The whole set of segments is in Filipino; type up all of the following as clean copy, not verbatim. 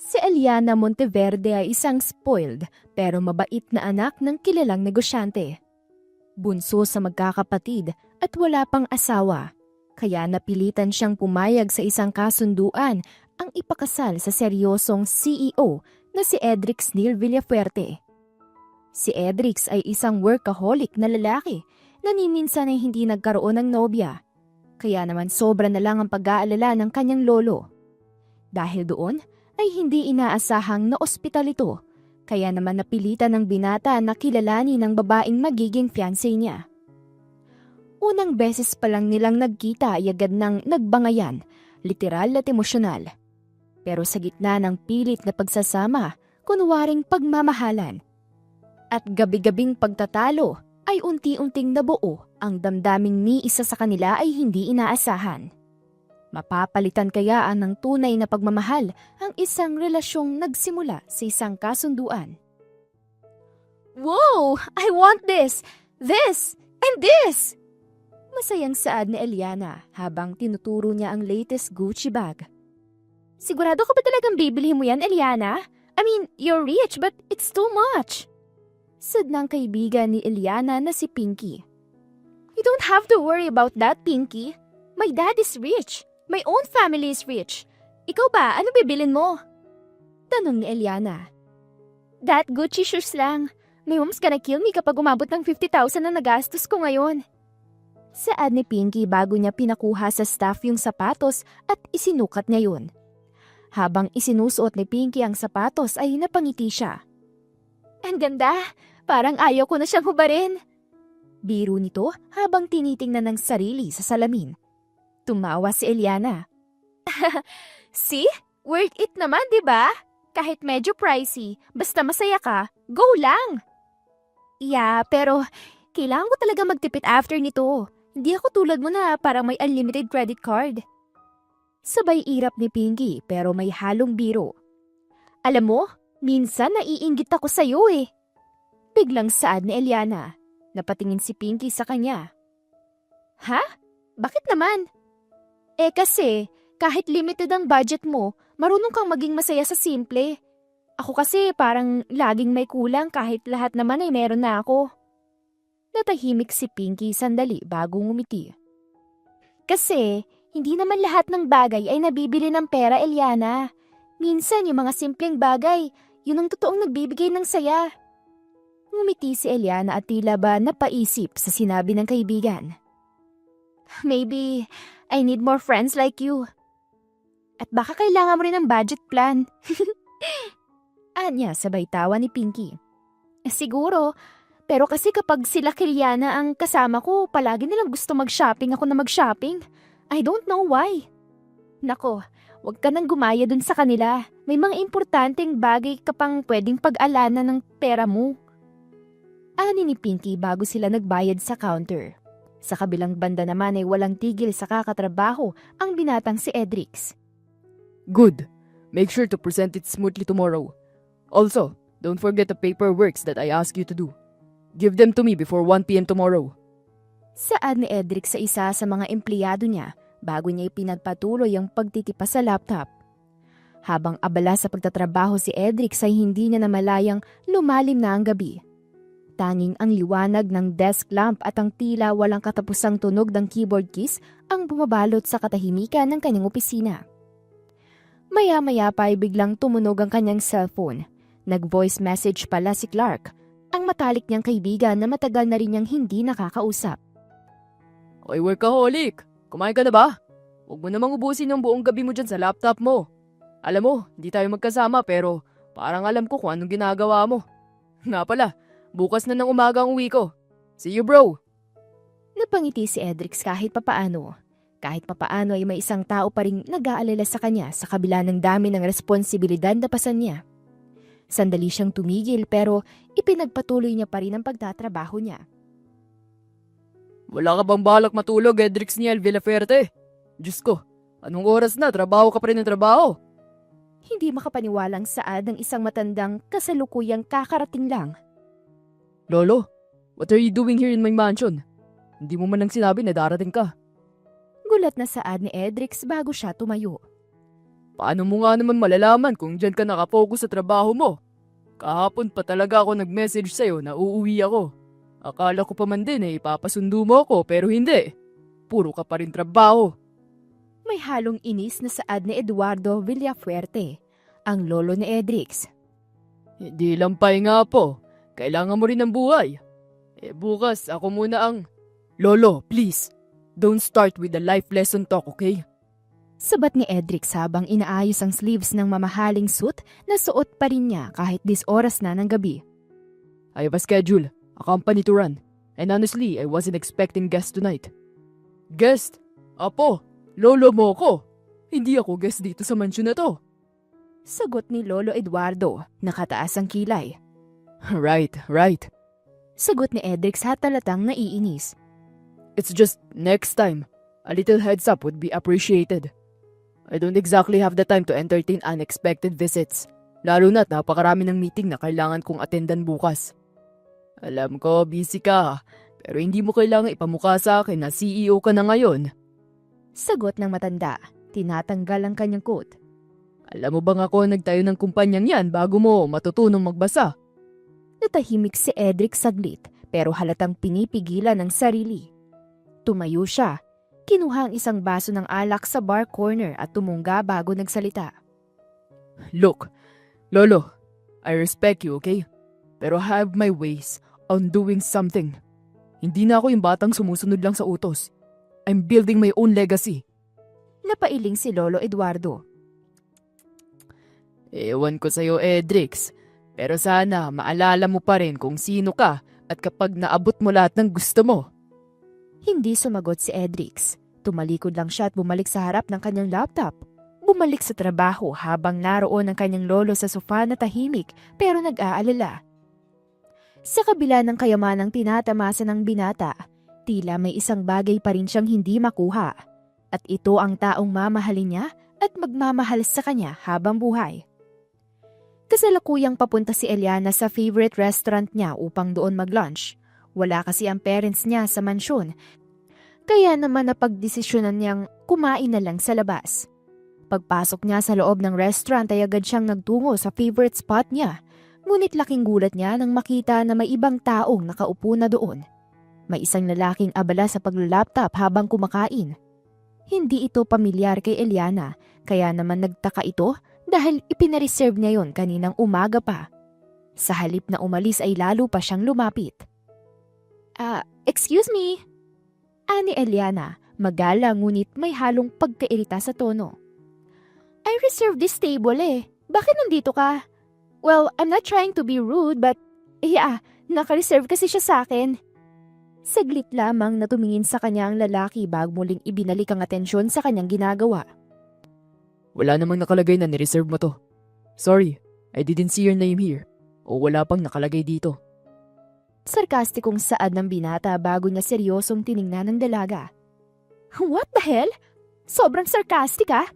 Si Eliana Monteverde ay isang spoiled pero mabait na anak ng kilalang negosyante. Bunso sa magkakapatid at wala pang asawa, kaya napilitan siyang pumayag sa isang kasunduan ang ipakasal sa seryosong CEO na si Edrix Neil Villafuerte. Si Edrix ay isang workaholic na lalaki na minsan ay hindi nagkaroon ng nobya, kaya naman sobra na lang ang pag-aalala ng kanyang lolo. Dahil doon ay hindi inaasahang na ospital ito, kaya naman napilitan ng binata na kilalanin ng babaeng magiging fiancé niya. Unang beses pa lang nilang nagkita ay agad nang nagbangayan, literal at emosyonal. Pero sa gitna ng pilit na pagsasama, kunwaring pagmamahalan. At gabi-gabing pagtatalo ay unti-unting nabuo ang damdaming ni isa sa kanila ay hindi inaasahan. Mapapalitan kaya ng tunay na pagmamahal ang isang relasyong nagsimula sa isang kasunduan? Wow! I want this! This! And this! Masayang saad ni Eliana habang tinuturo niya ang latest Gucci bag. Sigurado ka ba talagang bibili mo yan, Eliana? I mean, you're rich but it's too much. Sad ng kaibigan ni Eliana na si Pinky. You don't have to worry about that, Pinky. My dad is rich. My own family is rich. Ikaw ba, ano bibilin mo? Tanong ni Eliana. That Gucci shoes lang. My mom's gonna kill me kapag umabot ng 50,000 na nagastos ko ngayon. Saad ni Pinky bago niya pinakuha sa staff yung sapatos at isinukat niya yun. Habang isinusuot ni Pinky ang sapatos ay napangiti siya. Ang ganda! Parang ayaw ko na siyang hubarin. Biro nito habang tinitingnan ng sarili sa salamin. Tumawa si Eliana. See? Worth it naman, di ba? Kahit medyo pricey, basta masaya ka, go lang! Yeah, pero kailangan ko talaga magtipid after nito. Hindi ako tulad mo na parang may unlimited credit card. Sabay irap ni Pinky pero may halong biro. Alam mo, minsan naiinggit ako sa'yo eh. Biglang saad ni Eliana. Napatingin si Pinky sa kanya. Ha? Bakit naman? Kasi, kahit limited ang budget mo, marunong kang maging masaya sa simple. Ako kasi parang laging may kulang kahit lahat naman ay meron na ako. Natahimik si Pinky sandali bago ngumiti. Kasi, hindi naman lahat ng bagay ay nabibili ng pera, Eliana. Minsan yung mga simpleng bagay, yun ang totoong nagbibigay ng saya. Ngumiti si Eliana at tila ba napaisip sa sinabi ng kaibigan. Maybe I need more friends like you. At baka kailangan mo rin ng budget plan. Anya sabay tawa ni Pinky. Siguro, pero kasi kapag sila Kiliana ang kasama ko, palagi nilang gusto mag-shopping ako na mag-shopping. I don't know why. Nako, wag ka nang gumaya dun sa kanila. May mga importanteng bagay ka pang pwedeng pag-alanan ng pera mo. Ani ni Pinky bago sila nagbayad sa counter. Sa kabilang banda naman ay walang tigil sa kakatrabaho ang binatang si Edrix. Good. Make sure to present it smoothly tomorrow. Also, don't forget the paperworks that I ask you to do. Give them to me before 1 p.m. tomorrow. Saad ni Edrix sa isa sa mga empleyado niya bago niya ipinagpatuloy ang pagtitipa sa laptop. Habang abala sa pagtatrabaho si Edrix ay hindi niya namalayang lumalim na ang gabi. Tanging ang liwanag ng desk lamp at ang tila walang katapusang tunog ng keyboard keys ang bumabalot sa katahimikan ng kanyang opisina. Maya-maya pa ay biglang tumunog ang kanyang cellphone. Nag-voice message pala si Clark, ang matalik niyang kaibigan na matagal na rin niyang hindi nakakausap. Oy, workaholic! Kumain ka na ba? Huwag mo namang ubusin yung buong gabi mo dyan sa laptop mo. Alam mo, hindi tayo magkasama pero parang alam ko kung anong ginagawa mo. Nga pala, bukas na ng umaga ang uwi ko. See you, bro! Napangiti si Edrix kahit papaano. Kahit papaano ay may isang tao pa ring nag-aalala sa kanya sa kabila ng dami ng responsibilidad na pasan niya. Sandali siyang tumigil pero ipinagpatuloy niya pa rin ang pagtatrabaho niya. Wala ka bang balak matulog, Edrix Niel Villafuerte? Diyos ko, anong oras na? Trabaho ka pa rin ng trabaho. Hindi makapaniwalang saad ng isang matandang kasalukuyang kakarating lang. Lolo, what are you doing here in my mansion? Hindi mo man lang sinabi na darating ka. Gulat na saad ni Edrix bago siya tumayo. Paano mo nga naman malalaman kung dyan ka nakafocus sa trabaho mo? Kahapon pa talaga ako nag-message sa'yo na uuwi ako. Akala ko pa man din ipapasundo mo ako pero hindi. Puro ka pa rin trabaho. May halong inis na saad ni Eduardo Villafuerte, ang lolo ni Edrix. Hindi lang pahinga po. Kailangan mo rin ng buhay. Bukas ako muna ang... Lolo, please. Don't start with the life lesson talk, okay? Sabat ni Edrix habang inaayos ang sleeves ng mamahaling suit na suot pa rin niya kahit 10 oras na ng gabi. I have a schedule, a company to run. And honestly, I wasn't expecting guests tonight. Guest? Apo, lolo mo ko. Hindi ako guest dito sa mansyon na to. Sagot ni Lolo Eduardo, nakataas ang kilay. Right. Sagot ni Edrix hatalatang naiinis. It's just next time, a little heads up would be appreciated. I don't exactly have the time to entertain unexpected visits, lalo na't napakarami ng meeting na kailangan kong attendan bukas. Alam ko, busy ka, pero hindi mo kailangan ipamukha sa akin na CEO ka na ngayon. Sagot ng matanda, tinatanggal ang kanyang coat. Alam mo bang ako nagtayo ng kumpanyang yan bago mo matutunong magbasa? Natahimik si Edrix saglit pero halatang pinipigilan ng sarili. Tumayo siya. Kinuha ang isang baso ng alak sa bar corner at tumungga bago nagsalita. Look, Lolo, I respect you, okay? Pero I have my ways on doing something. Hindi na ako yung batang sumusunod lang sa utos. I'm building my own legacy. Napailing si Lolo Eduardo. Ewan ko sa'yo, Edrix. Pero sana maalala mo pa rin kung sino ka at kapag naabot mo lahat ng gusto mo. Hindi sumagot si Edrix. Tumalikod lang siya at bumalik sa harap ng kanyang laptop. Bumalik sa trabaho habang naroon ang kanyang lolo sa sofa na tahimik pero nag-aalala. Sa kabila ng kayamanang tinatamasa ng binata, tila may isang bagay pa rin siyang hindi makuha. At ito ang taong mamahalin niya at magmamahal sa kanya habang buhay. Kasalukuyang papunta si Eliana sa favorite restaurant niya upang doon mag-lunch. Wala kasi ang parents niya sa mansyon. Kaya naman napagdesisyonan niyang kumain na lang sa labas. Pagpasok niya sa loob ng restaurant ay agad siyang nagtungo sa favorite spot niya. Ngunit laking gulat niya nang makita na may ibang taong nakaupo na doon. May isang lalaking abala sa paglalaptop habang kumakain. Hindi ito pamilyar kay Eliana, kaya naman nagtaka ito dahil ipinareserve niya yon kaninang umaga pa. Sa halip na umalis ay lalo pa siyang lumapit. Excuse me? Ani Eliana, magala ngunit may halong pagkairita sa tono. I reserved this table eh. Bakit nandito ka? Well, I'm not trying to be rude but naka-reserve kasi siya sa akin. Saglit lamang na tumingin sa kanya ang lalaki bago muling ibinalik ang atensyon sa kanyang ginagawa. Wala namang nakalagay na nireserve mo to. Sorry, I didn't see your name here. O wala pang nakalagay dito. Sarkastikong saad ng binata bago niya seryosong tiningnan ng dalaga. What the hell? Sobrang sarcastic ah?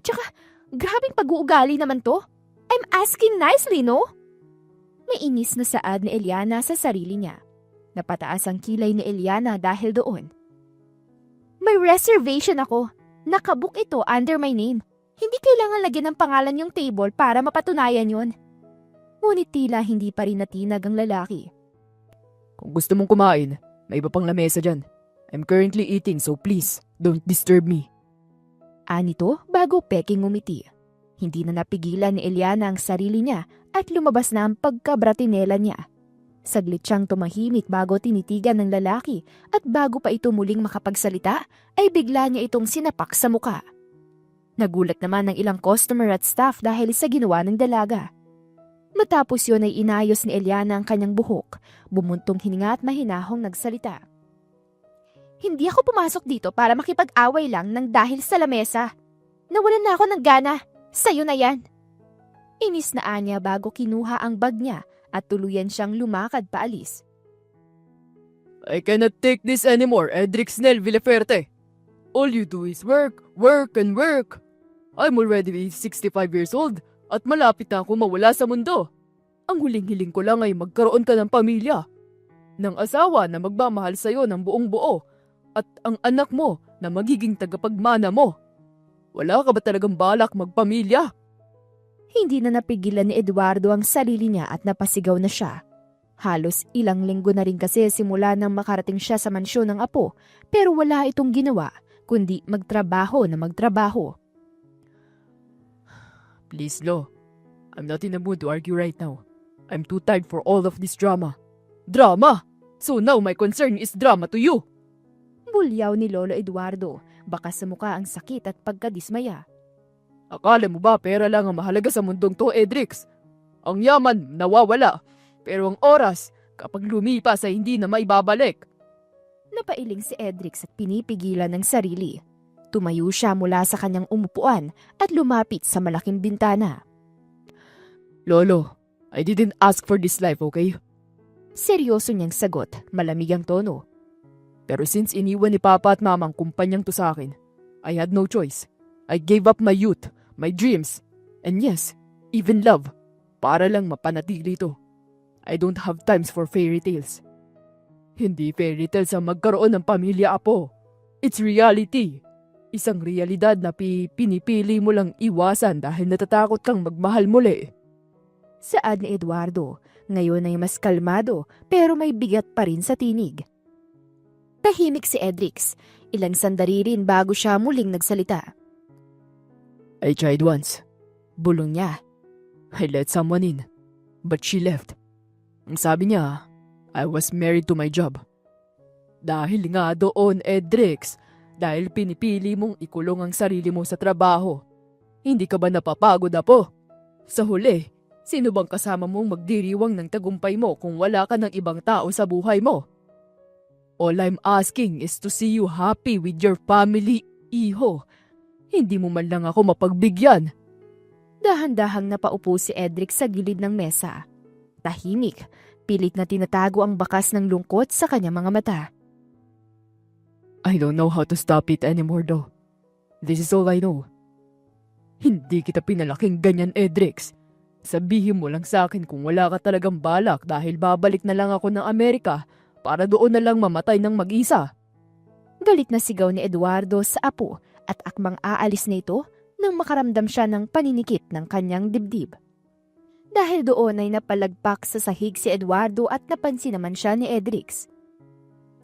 Tsaka, grabing pag-uugali naman to. I'm asking nicely, no? May inis na saad ni Eliana sa sarili niya. Napataas ang kilay ni Eliana dahil doon. May reservation ako. Nakabook ito under my name. Hindi kailangan lagyan ng pangalan yung table para mapatunayan yon. Ngunit tila hindi pa rin natinag ang lalaki. Kung gusto mong kumain, may iba pang lamesa dyan. I'm currently eating so please, don't disturb me. Anito bago peking ngumiti. Hindi na napigilan ni Eliana ang sarili niya at lumabas na ang pagkabratinela niya. Saglit siyang tumahimik bago tinitigan ng lalaki at bago pa ito muling makapagsalita ay bigla niya itong sinapak sa muka. Nagulat naman ng ilang customer at staff dahil sa ginawa ng dalaga. Matapos yun ay inayos ni Eliana ang kanyang buhok, bumuntong hininga at mahinahong nagsalita. Hindi ako pumasok dito para makipag-away lang ng dahil sa lamesa. Nawalan na ako ng gana. Sa'yo na yan. Inis na anya bago kinuha ang bag niya at tuluyan siyang lumakad paalis. I cannot take this anymore, Edrix Nel Villafuerte. All you do is work, work, and work. I'm already 65 years old at malapit na ako mawala sa mundo. Ang huling-hiling ko lang ay magkaroon ka ng pamilya. Ng asawa na magmamahal sa'yo ng buong buo at ang anak mo na magiging tagapagmana mo. Wala ka ba talagang balak magpamilya? Hindi na napigilan ni Eduardo ang sarili niya at napasigaw na siya. Halos ilang linggo na rin kasi simula nang makarating siya sa mansyon ng apo, pero wala itong ginawa kundi magtrabaho na magtrabaho. Please, Lo. I'm not in the mood to argue right now. I'm too tired for all of this drama. Drama? So now my concern is drama to you. Bulyaw ni Lolo Eduardo, baka sa mukha ang sakit at pagkadismaya. Akala mo ba pera lang ang mahalaga sa mundong to, Edrix? Ang yaman, nawawala. Pero ang oras, kapag lumipas ay hindi na maibabalik. Napailing si Edrix at pinipigilan ng sarili. Tumayo siya mula sa kanyang umupuan at lumapit sa malaking bintana. Lolo, I didn't ask for this life, okay? Seryoso niyang sagot, malamig ang tono. Pero since iniwan ni Papa at Mama ang kumpanyang to sa akin, I had no choice. I gave up my youth, my dreams, and yes, even love, para lang mapanatili to. I don't have times for fairy tales. Hindi fairy tales ang magkaroon ng pamilya, apo. It's reality. Isang realidad na pinipili mo lang iwasan dahil natatakot kang magmahal muli. Saad ni Eduardo, ngayon ay mas kalmado pero may bigat pa rin sa tinig. Tahimik si Edrix, ilang sandali rin bago siya muling nagsalita. I tried once. Bulong niya. I let someone in, but she left. Ang sabi niya, I was married to my job. Dahil nga doon, Edrix, dahil pinipili mong ikulong ang sarili mo sa trabaho. Hindi ka ba napapagod, apo? Sa huli, sino bang kasama mong magdiriwang ng tagumpay mo kung wala ka ng ibang tao sa buhay mo? All I'm asking is to see you happy with your family, iho. Hindi mo man lang ako mapagbigyan. Dahan-dahang napaupo si Edrix sa gilid ng mesa. Tahimik, pilit na tinatago ang bakas ng lungkot sa kanyang mga mata. I don't know how to stop it anymore though. This is all I know. Hindi kita pinalaking ganyan, Edrix. Sabihin mo lang sa akin kung wala ka talagang balak dahil babalik na lang ako ng Amerika para doon na lang mamatay ng mag-isa. Galit na sigaw ni Eduardo sa apo at akmang aalis na ito nang makaramdam siya ng paninikip ng kanyang dibdib. Dahil doon ay napalagpak sa sahig si Eduardo at napansin naman siya ni Edrix.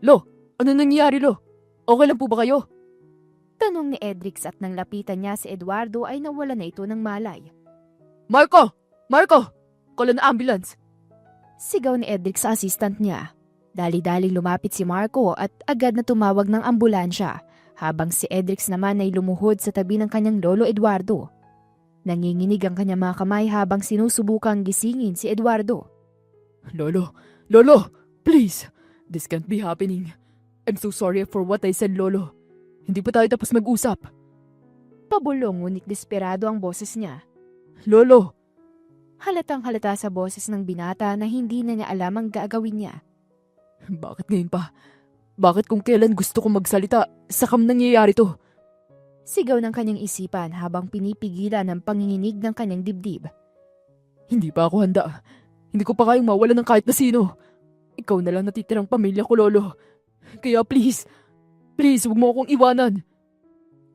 Lo, ano nangyayari, Lo? Okay lang po ba kayo? Tanong ni Edrix at nang lapitan niya si Eduardo ay nawala na ito ng malay. Marco! Marco! Call an ambulance! Sigaw ni Edrix sa assistant niya. Dali-daling lumapit si Marco at agad na tumawag ng ambulansya, habang si Edrix naman ay lumuhod sa tabi ng kanyang lolo Eduardo. Nanginginig ang kanyang mga kamay habang sinusubukang gisingin si Eduardo. Lolo! Lolo! Please! This can't be happening. I'm so sorry for what I said, Lolo. Hindi pa tayo tapos mag-usap. Pabulong ngunit desperado ang boses niya. Lolo! Halatang halata sa boses ng binata na hindi na niya alam ang gagawin niya. Bakit ngayon pa? Bakit kung kailan gusto kong magsalita, sakam nangyayari to? Sigaw ng kanyang isipan habang pinipigilan ang panginginig ng kanyang dibdib. Hindi pa ako handa. Hindi ko pa kayang mawala ng kahit na sino. Ikaw na lang natitirang pamilya ko, Lolo. Kaya please, huwag mo akong iwanan.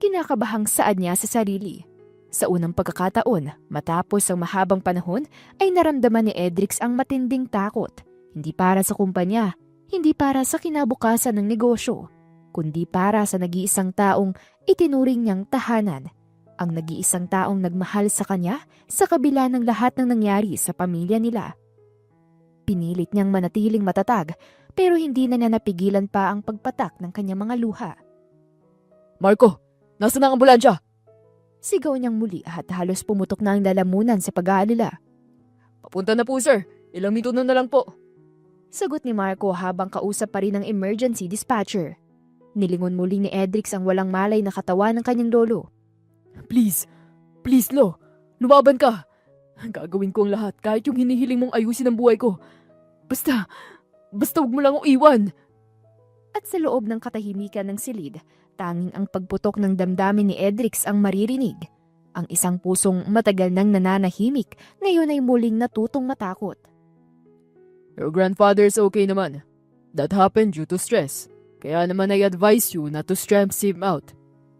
Kinakabahang saad niya sa sarili. Sa unang pagkakataon, matapos ang mahabang panahon, ay naramdaman ni Edrix ang matinding takot. Hindi para sa kumpanya, hindi para sa kinabukasan ng negosyo, kundi para sa nag-iisang taong itinuring niyang tahanan. Ang nag-iisang taong nagmahal sa kanya sa kabila ng lahat ng nangyari sa pamilya nila. Pinilit niyang manatiling matatag, pero hindi na niya napigilan pa ang pagpatak ng kanyang mga luha. Marco, nasa na ang ambulansya? Sigaw niyang muli at halos pumutok na ang lalamunan sa pag-aalala. Papunta na po, sir. Ilang minuto na lang po. Sagot ni Marco habang kausap pa rin ng emergency dispatcher. Nilingon muli ni Edrix ang walang malay na katawan ng kanyang lolo. Please, Lo. Lumaban ka. Gagawin ko ang lahat kahit yung hinihiling mong ayusin ang buhay ko. Basta huwag mo lang akong iwan. At sa loob ng katahimikan ng silid, tanging ang pagputok ng damdamin ni Edrix ang maririnig. Ang isang pusong matagal nang nananahimik, ngayon ay muling natutong matakot. Your grandfather is okay naman. That happened due to stress. Kaya naman I advise you not to stress him out.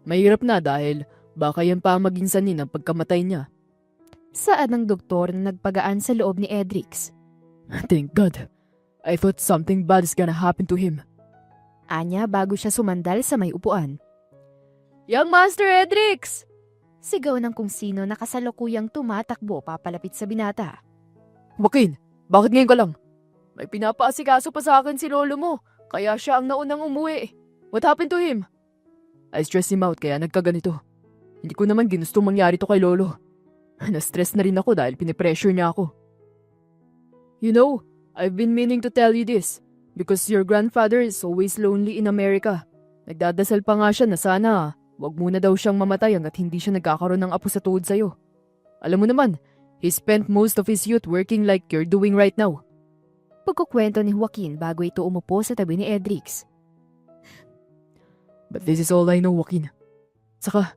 Mahirap na dahil Baka yan pa ang maging sanhi ng pagkamatay niya. Saad ng doktor na nagpagaan sa loob ni Edrix. Thank God. I thought something bad is gonna happen to him. Anya bago siya sumandal sa may upuan. Young Master Edrix! Sigaw ng kung sino na kasalukuyang tumatakbo papalapit sa binata. Joaquin, bakit ngayon ka lang? May pinapaasikaso pa sa akin si lolo mo, kaya siya ang naunang umuwi. What happened to him? I stressed him out kaya nagkaganito. Hindi ko naman ginustong mangyari to kay lolo. Na-stress na rin ako dahil pinipressure niya ako. You know, I've been meaning to tell you this because your grandfather is always lonely in America. Nagdadasal pa nga siya na sana wag muna daw siyang mamatay hanggat hindi siya nagkakaroon ng apo sa tuhod sa'yo. Alam mo naman, he spent most of his youth working like you're doing right now. Pagkukwento ni Joaquin bago ito umupo sa tabi ni Edrix. But this is all I know, Joaquin. Saka,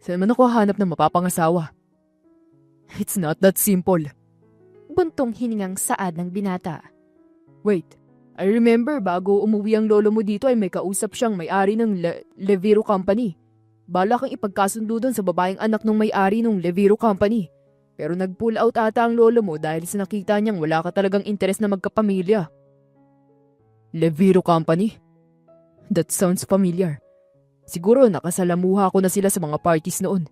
saan man ako hahanap ng mapapangasawa? It's not that simple. Buntong hiningang saad ng binata. Wait, I remember bago umuwi ang lolo mo dito ay may kausap siyang may-ari ng Leviro Company. Bala kang ipagkasundo doon sa babaeng anak ng may-ari ng Leviro Company. Pero nag-pull out ata ang lolo mo dahil sa nakita niyang wala ka talagang interes na magkapamilya. Leviro Company? That sounds familiar. Siguro nakasalamuha ko na sila sa mga parties noon.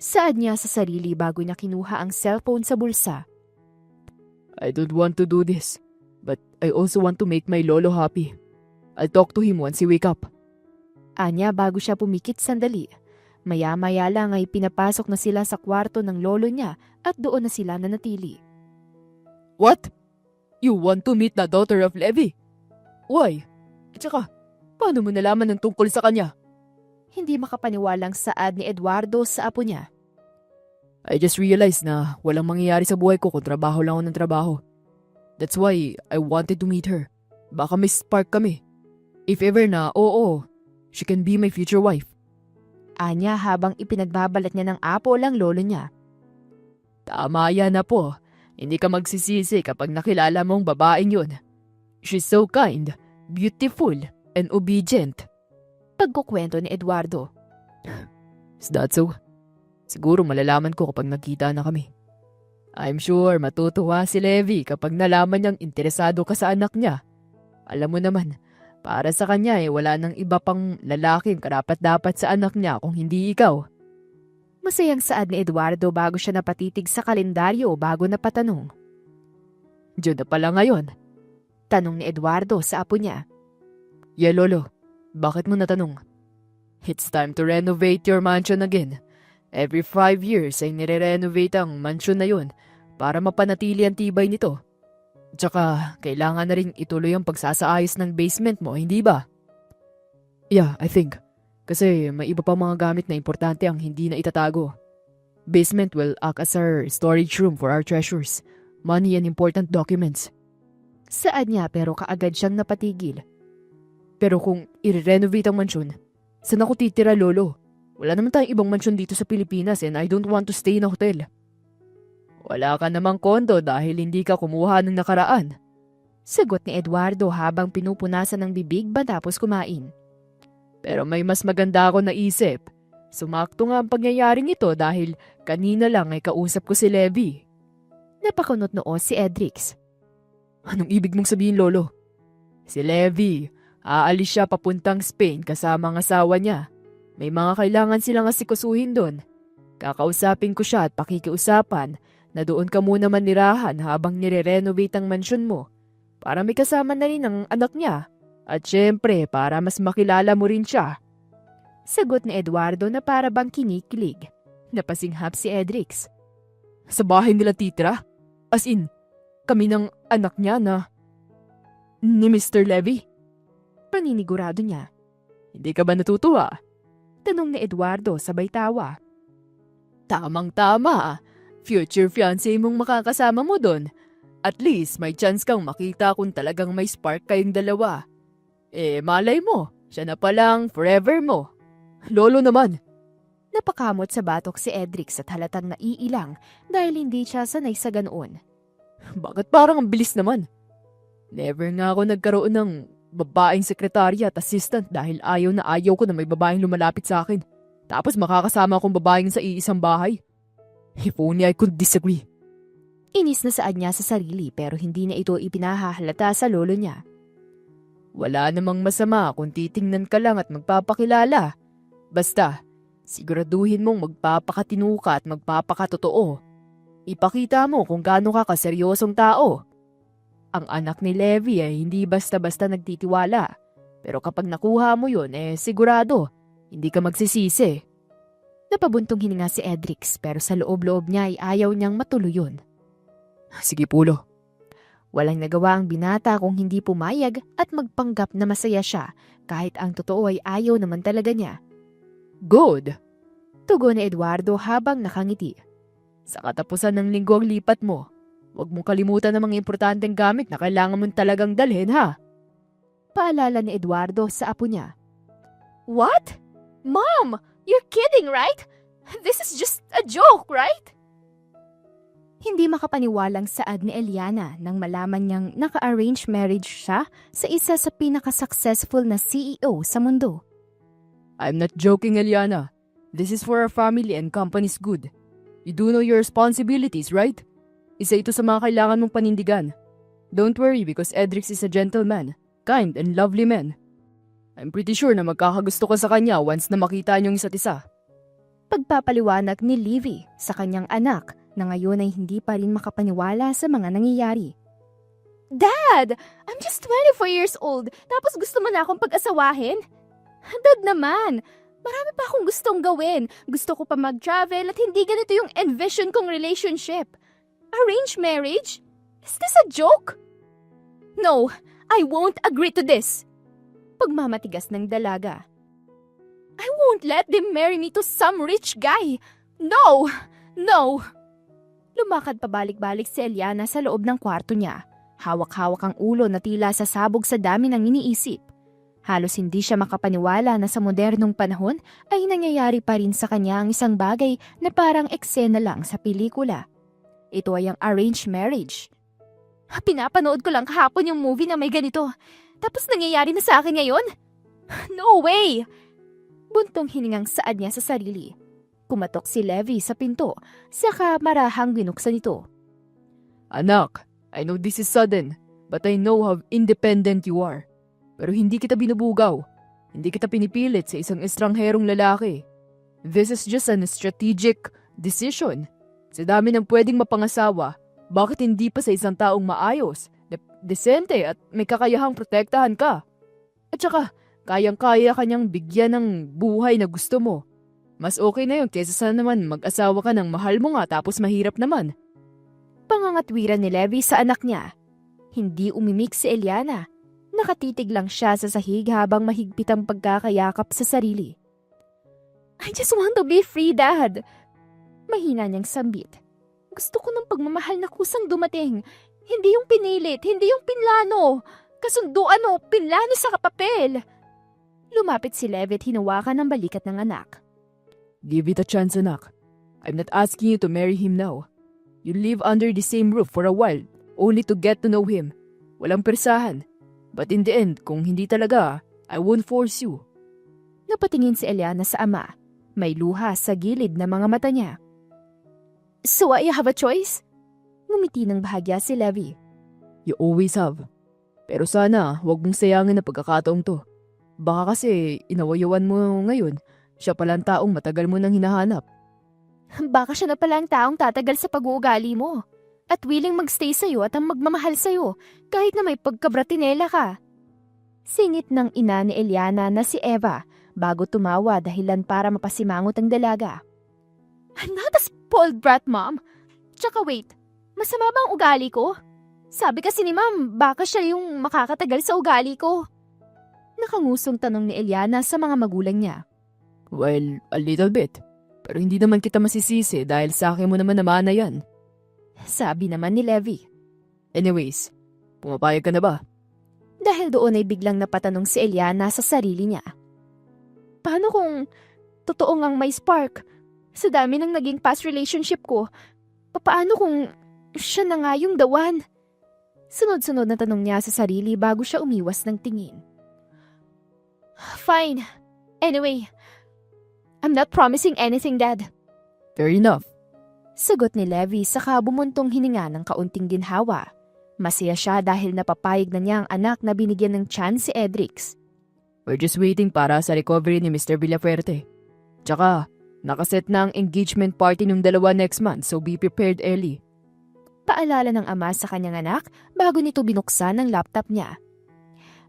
Saad niya sa sarili bago niya kinuha ang cellphone sa bulsa. I don't want to do this, but I also want to make my lolo happy. I'll talk to him once he wake up. Anya bago siya pumikit sandali. Maya-maya lang ay pinapasok na sila sa kwarto ng lolo niya at doon na sila nanatili. What? You want to meet the daughter of Levi? Why? At saka, paano mo nalaman ng tungkol sa kanya? Hindi makapaniwalang saad ni Eduardo sa apo niya. I just realized na walang mangyayari sa buhay ko kung trabaho lang ako ng trabaho. That's why I wanted to meet her. Baka may spark kami. If ever na, oo, she can be my future wife. Anya habang ipinagbabalat niya ng apo lang lolo niya. Tama yan na po. Hindi ka magsisisi kapag nakilala mong babaeng yun. She's so kind, beautiful, and obedient. Pagkukwento ni Eduardo. Is that so? Siguro malalaman ko kapag nagkita na kami. I'm sure matutuwa si Levi kapag nalaman niyang interesado ka sa anak niya. Alam mo naman, para sa kanya wala nang iba pang lalaking karapat-dapat sa anak niya kung hindi ikaw. Masayang saad ni Eduardo bago siya napatitig sa kalendaryo bago napatanong. Diyan na pala ngayon. Tanong ni Eduardo sa apo niya. Yeah, Lolo. Bakit mo natanong? It's time to renovate your mansion again. Every 5 years ay nire-renovate ang mansion na yun para mapanatili ang tibay nito. Tsaka, kailangan na rin ituloy ang pagsasaayos ng basement mo, hindi ba? Yeah, I think. Kasi may iba pa mga gamit na importante ang hindi na itatago. Basement will act as our storage room for our treasures, money and important documents. Saad niya pero kaagad siyang napatigil. Pero kung i-renovate ang mansyon, saan ako titira, Lolo? Wala naman tayong ibang mansyon dito sa Pilipinas and I don't want to stay in a hotel. Wala ka namang kondo dahil hindi ka kumuha ng nakaraan. Sagot ni Eduardo habang pinupunasan ng bibig matapos kumain. Pero may mas maganda ako naisip. Sumakto nga ang pangyayaring ito dahil kanina lang ay kausap ko si Levi. Napakunot noo si Edrix. Anong ibig mong sabihin, Lolo? Si Levi, aalis siya papuntang Spain kasama ang asawa niya. May mga kailangan silang asikasuhin doon. Kakausapin ko siya at pakikiusapan na doon ka muna manirahan habang nire-renovate ang mansyon mo para may kasama na rin ang anak niya at syempre para mas makilala mo rin siya. Sagot ni Eduardo na para bang kinikilig. Napasinghap si Edrix. Sa bahay nila titira? As in, kami ng anak niya na ni Mr. Levi? Paninigurado niya. Hindi ka ba natutuwa? Tanong ni Eduardo sabay tawa. Tamang-tama. Future fiancé mong makakasama mo doon. At least may chance kang makita kung talagang may spark kayong dalawa. Malay mo, siya na palang forever mo. Lolo naman. Napakamot sa batok si Edrix at halatang naiilang dahil hindi siya sanay sa ganoon. Bakit parang ang bilis naman? Never nga ako nagkaroon ng babaeng sekretarya at assistant dahil ayaw na ayaw ko na may babaeng lumalapit sa akin. Tapos makakasama akong babaeng sa iisang bahay. If only I could disagree. Inis na saad niya sa sarili pero hindi na ito ipinahahalata sa lolo niya. Wala namang masama kung titingnan ka lang at magpapakilala. Basta, siguraduhin mong magpapakatino ka at magpapakatotoo. Ipakita mo kung gaano ka kaseryosong tao. Ang anak ni Levi ay hindi basta-basta nagtitiwala. Pero kapag nakuha mo yun, sigurado, hindi ka magsisisi. Napabuntong hininga si Edrix pero sa loob-loob niya ay ayaw niyang matuloy yun. Sige pulo. Walang nagawa ang binata kung hindi pumayag at magpanggap na masaya siya kahit ang totoo ay ayaw naman talaga niya. Good. Tugon ni Eduardo habang nakangiti. Sa katapusan ng linggo ang lipat mo. Huwag mong kalimutan ng mga importanteng gamit na kailangan mong talagang dalhin ha. Paalala ni Eduardo sa apo niya. What? Mom, you're kidding, right? This is just a joke, right? Hindi makapaniwalang saad ni Eliana nang malaman niyang naka-arrange marriage siya sa isa sa pinaka-successful na CEO sa mundo. I'm not joking, Eliana. This is for our family and company's good. You do know your responsibilities, right? Isa ito sa mga kailangan mong panindigan. Don't worry because Edrix is a gentleman, kind and lovely man. I'm pretty sure na magkakagusto ka sa kanya once na makita niyong isa't isa. Pagpapaliwanag ni Livy sa kanyang anak na ngayon ay hindi pa rin makapaniwala sa mga nangyayari. Dad! I'm just 24 years old tapos gusto mo na akong pag-asawahin? Dad naman! Marami pa akong gustong gawin. Gusto ko pa mag-travel at hindi ganito yung envision kong relationship. Arranged marriage? Is this a joke? No, I won't agree to this. Pagmamatigas ng dalaga. I won't let them marry me to some rich guy. No! No! Lumakad pabalik-balik si Eliana sa loob ng kwarto niya. Hawak-hawak ang ulo na tila sasabog sa dami ng iniisip. Halos hindi siya makapaniwala na sa modernong panahon ay nangyayari pa rin sa kanya ang isang bagay na parang eksena lang sa pelikula. Ito ay ang arranged marriage. Pinapanood ko lang kahapon yung movie na may ganito. Tapos nangyayari na sa akin ngayon? No way! Buntong hiningang saad niya sa sarili. Kumatok si Levi sa pinto, saka marahang binuksan ito. Anak, I know this is sudden, but I know how independent you are. Pero hindi kita binubugaw. Hindi kita pinipilit sa isang estrangherong lalaki. This is just an strategic decision. Sa dami ng pwedeng mapangasawa, bakit hindi pa sa isang taong maayos, desente at may kakayahang protektahan ka? At saka, kayang-kaya kanyang bigyan ng buhay na gusto mo. Mas okay na yun kaysa sa naman mag-asawa ka ng mahal mo nga tapos mahirap naman. Pangangatwiran ni Levi sa anak niya. Hindi umimik si Eliana. Nakatitig lang siya sa sahig habang mahigpit ang pagkakayakap sa sarili. I just want to be free, Dad. Mahina niyang sambit. Gusto ko ng pagmamahal na kusang dumating. Hindi yung pinilit, hindi yung pinlano. Kasunduan o pinlano sa kapapel. Lumapit si Levi at hinawakan ang balikat ng anak. Give it a chance, anak. I'm not asking you to marry him now. You live under the same roof for a while, only to get to know him. Walang persahan. But in the end, kung hindi talaga, I won't force you. Napatingin si Eliana sa ama. May luha sa gilid ng mga mata niya. So I have a choice? Ngumiti ng bahagya si Levi. You always have. Pero sana, huwag mong sayangin na pagkakataong to. Baka kasi inawayawan mo ngayon, siya pala ang taong matagal mo nang hinahanap. Baka siya na pala ang taong tatagal sa pag-uugali mo. At willing magstay sa'yo at ang magmamahal sa'yo kahit na may pagkabratinela ka. Singit ng ina ni Eliana na si Eva bago tumawa dahilan para mapasimangot ang dalaga. I'm not a spoiled brat, Mom. Tsaka wait, masama ba ang ugali ko? Sabi kasi ni Ma'am, baka siya yung makakatagal sa ugali ko. Nakangusong tanong ni Eliana sa mga magulang niya. Well, a little bit. Pero hindi naman kita masisisi dahil sa akin mo naman namana yan. Sabi naman ni Levi. Anyways, pumapayag ka na ba? Dahil doon ay biglang napatanong si Eliana sa sarili niya. Paano kung totoo ngang may spark? Sa dami ng naging past relationship ko, paano kung siya na nga yung the one? Sunod-sunod na tanong niya sa sarili bago siya umiwas ng tingin. Fine. Anyway, I'm not promising anything, Dad. Fair enough. Sagot ni Levi saka bumuntong hininga ng kaunting ginhawa. Masaya siya dahil napapayag na niya ang anak na binigyan ng chance si Edrix. We're just waiting para sa recovery ni Mr. Villafuerte. Tsaka, nakaset na ang engagement party ng dalawa next month so be prepared early. Paalala ng ama sa kanyang anak bago nito binuksan ang laptop niya.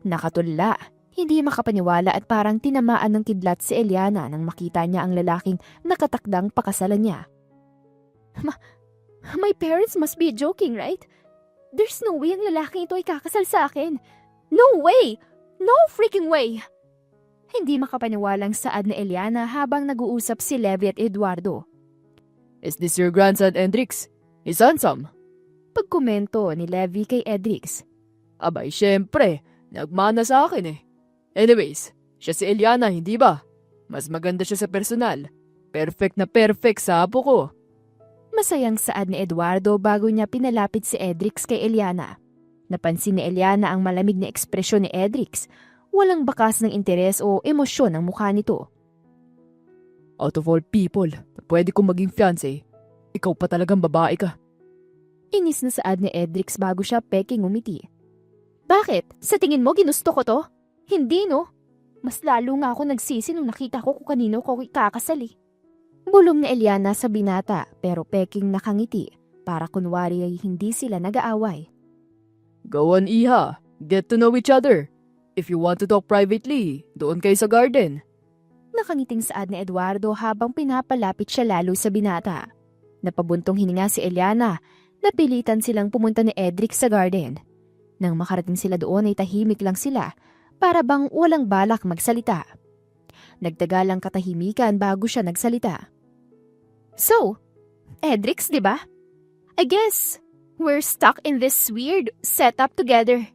Nakatulala, hindi makapaniwala at parang tinamaan ng kidlat si Eliana nang makita niya ang lalaking nakatakdang pakasalan niya. My parents must be joking, right? There's no way ang lalaking ito ay kakasal sa akin. No way! No freaking way! Hindi makapaniwalang saad ni Eliana habang nag-uusap si Levi at Eduardo. Is this your grandson, Hendrix? He's handsome. Pagkomento ni Levi kay Edrix. Abay, syempre. Nagmana sa akin eh. Anyways, siya si Eliana, hindi ba? Mas maganda siya sa personal. Perfect na perfect sa apo ko. Masayang saad ni Eduardo bago niya pinalapit si Edrix kay Eliana. Napansin ni Eliana ang malamig na ekspresyon ni Edrix. Walang bakas ng interes o emosyon ang mukha nito. Out of all people, pwede kong maging fiancé. Ikaw pa talagang babae ka. Inis na saad ni Edrix bago siya peking umiti. Bakit? Sa tingin mo ginusto ko to? Hindi no? Mas lalo nga ako nagsisi nung nakita ko kung kanino ko ikakasali. Bulong ni Eliana sa binata pero peking nakangiti para kunwari ay hindi sila nag-aaway. Go on, Iha. Get to know each other. If you want to talk privately, doon kayo sa garden. Nakangiting saad ni Eduardo habang pinapalapit siya lalo sa binata. Napabuntong hininga si Eliana. Napilitan silang pumunta ni Edrix sa garden. Nang makarating sila doon ay tahimik lang sila para bang walang balak magsalita. Nagtagalang katahimikan bago siya nagsalita. So, Edrix, di ba? I guess we're stuck in this weird setup together.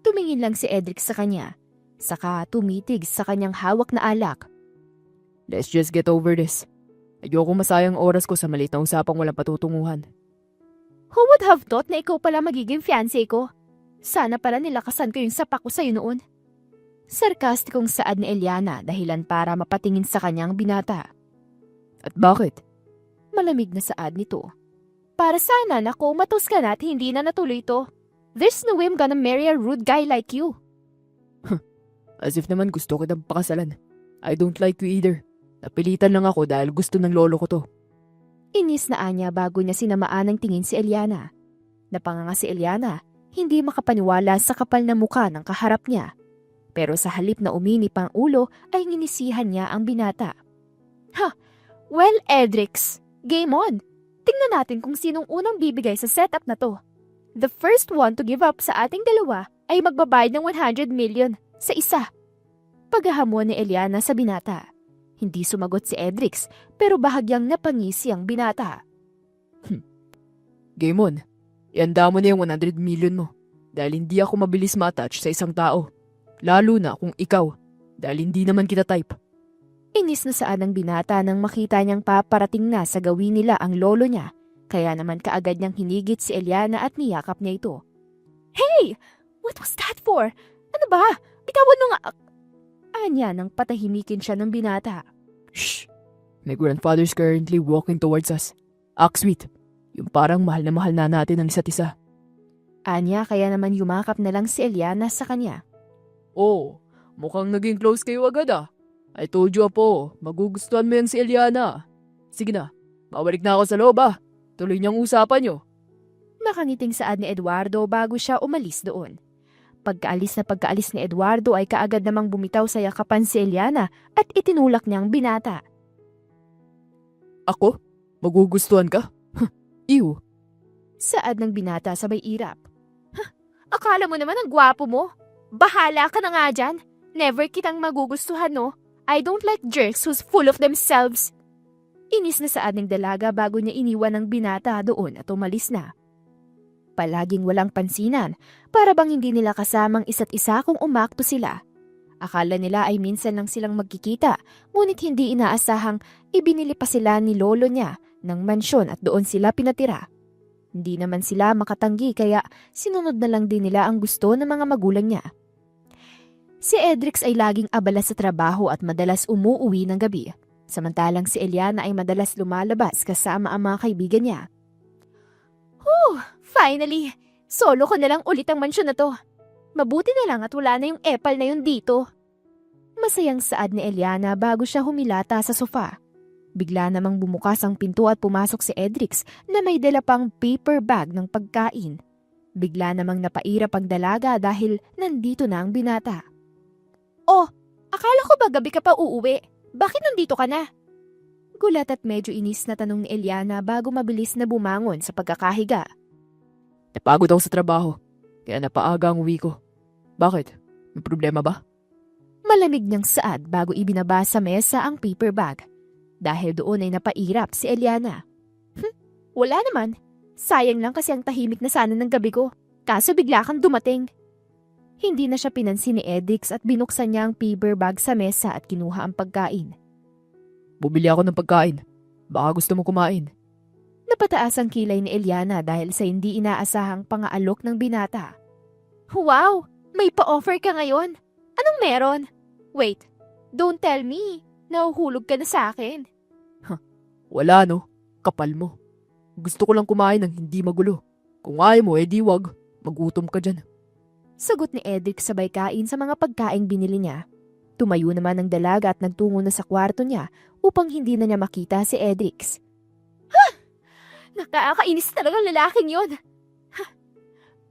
Tumingin lang si Edrix sa kanya, saka tumitig sa kanyang hawak na alak. Let's just get over this. Ayoko masayang oras ko sa maliit na usapang walang patutunguhan. Who would have thought na ikaw pala magiging fiancé ko? Sana pala nilakasan ko yung sapak ko sa'yo noon. Sarkastikong saad ni Eliana dahilan para mapatingin sa kanyang binata. At bakit? Malamig na saad nito. Para sana na comatose ka na at hindi na natuloy to. There's no way I'm gonna marry a rude guy like you. As if naman gusto kitang pakasalan. I don't like you either. Napilitan lang ako dahil gusto ng lolo ko to. Inis na anya bago niya sinamaan ng tingin si Eliana. Napanganga si Eliana, hindi makapaniwala sa kapal na muka ng kaharap niya. Pero sa halip na uminip ang ulo ay nginisihan niya ang binata. Well, Edrix, game on. Tingnan natin kung sinong unang bibigay sa setup na to. The first one to give up sa ating dalawa ay magbabayad ng 100 million sa isa. Paghahamon ni Eliana sa binata. Hindi sumagot si Edrix pero bahagyang napangisi ang binata. Game on. Ihanda mo na yung 100 million mo. Dahil hindi ako mabilis ma-attach sa isang tao. Lalo na kung ikaw. Dahil hindi naman kita type. Inis na saan ang binata nang makita niyang paparating na sa gawin nila ang lolo niya. Kaya naman kaagad niyang hinigit si Eliana at niyakap niya ito. Hey! What was that for? Ano ba? Bitawan mo nga... Anya nang patahimikin siya ng binata. Shh! My grandfather's currently walking towards us. Act sweet. Yung parang mahal na natin ang isa't isa. Anya kaya naman yumakap na lang si Eliana sa kanya. Oh, mukhang naging close kayo agad ah. I told you Apo, magugustuhan mo yan si Eliana. Sige na, mawalik na ako sa loob ah. Tuloy niyang usapan niyo. Nakangiting saad ni Eduardo bago siya umalis doon. Pagkaalis ni Eduardo ay kaagad namang bumitaw sa yakapan si Eliana at itinulak niyang binata. Ako? Magugustuhan ka? Ew. Saad ng binata sabay irap. Akala mo naman ang gwapo mo? Bahala ka na nga dyan. Never kitang magugustuhan no? I don't like jerks who's full of themselves. Inis na saad ng dalaga bago niya iniwan ang binata doon at umalis na. Palaging walang pansinan, para bang hindi nila kasamang isa't isa kung umakto sila. Akala nila ay minsan lang silang magkikita, ngunit hindi inaasahang ibinili pa sila ni lolo niya ng mansyon at doon sila pinatira. Hindi naman sila makatanggi kaya sinunod na lang din nila ang gusto ng mga magulang niya. Si Edrix ay laging abala sa trabaho at madalas umuuwi ng gabi. Samantalang si Eliana ay madalas lumalabas kasama ang mga kaibigan niya. Finally! Solo ko na lang ulit ang mansyon na to. Mabuti na lang at wala na yung epal na yun dito. Masayang saad ni Eliana bago siya humilata sa sofa. Bigla namang bumukas ang pinto at pumasok si Edrix na may dala pang paper bag ng pagkain. Bigla namang napairap ang dalaga dahil nandito na ang binata. Oh, akala ko ba gabi ka pa uuwi? Bakit nandito ka na? Gulat at medyo inis na tanong ni Eliana bago mabilis na bumangon sa pagkakahiga. Napagod ako sa trabaho, kaya napaaga ang uwi ko. Bakit? May problema ba? Malamig niyang saad bago ibinaba sa mesa ang paper bag. Dahil doon ay napairap si Eliana. Wala naman. Sayang lang kasi ang tahimik na sana ng gabi ko. Kaso bigla kang dumating. Hindi na siya pinansin ni Edrix at binuksan niya ang paper bag sa mesa at kinuha ang pagkain. Bumili ako ng pagkain. Baka gusto mo kumain. Napataas ang kilay ni Eliana dahil sa hindi inaasahang pangaalok ng binata. Wow! May pa-offer ka ngayon? Anong meron? Wait, don't tell me. Nahuhulog ka na sa akin. Wala no, kapal mo. Gusto ko lang kumain ng hindi magulo. Kung ayaw mo, edi wag. Magutom ka dyan. Sagot ni Edric sabay kain sa mga pagkaing binili niya. Tumayo naman ang dalaga at nagtungo na sa kwarto niya upang hindi na niya makita si Edrix. Nakakainis talagang lalaking yun.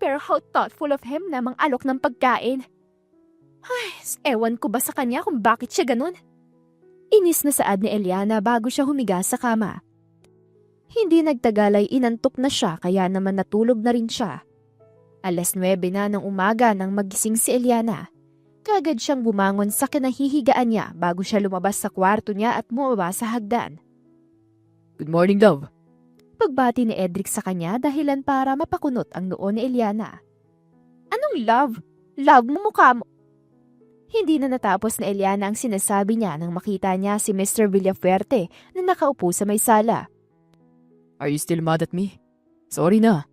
Pero how thoughtful of him na mang-alok ng pagkain. Ay, ewan ko ba sa kanya kung bakit siya ganun? Inis na saad ni Eliana bago siya humiga sa kama. Hindi nagtagal ay inantok na siya kaya naman natulog na rin siya. 9:00 na ng umaga nang magising si Eliana. Kagad siyang bumangon sa kinahihigaan niya bago siya lumabas sa kwarto niya at bumaba sa hagdan. Good morning, love. Pagbati ni Edric sa kanya dahilan para mapakunot ang noo ni Eliana. Anong love? Love mo mukha mo. Hindi na natapos na Eliana ang sinasabi niya nang makita niya si Mr. Villafuerte na nakaupo sa may sala. Are you still mad at me? Sorry na.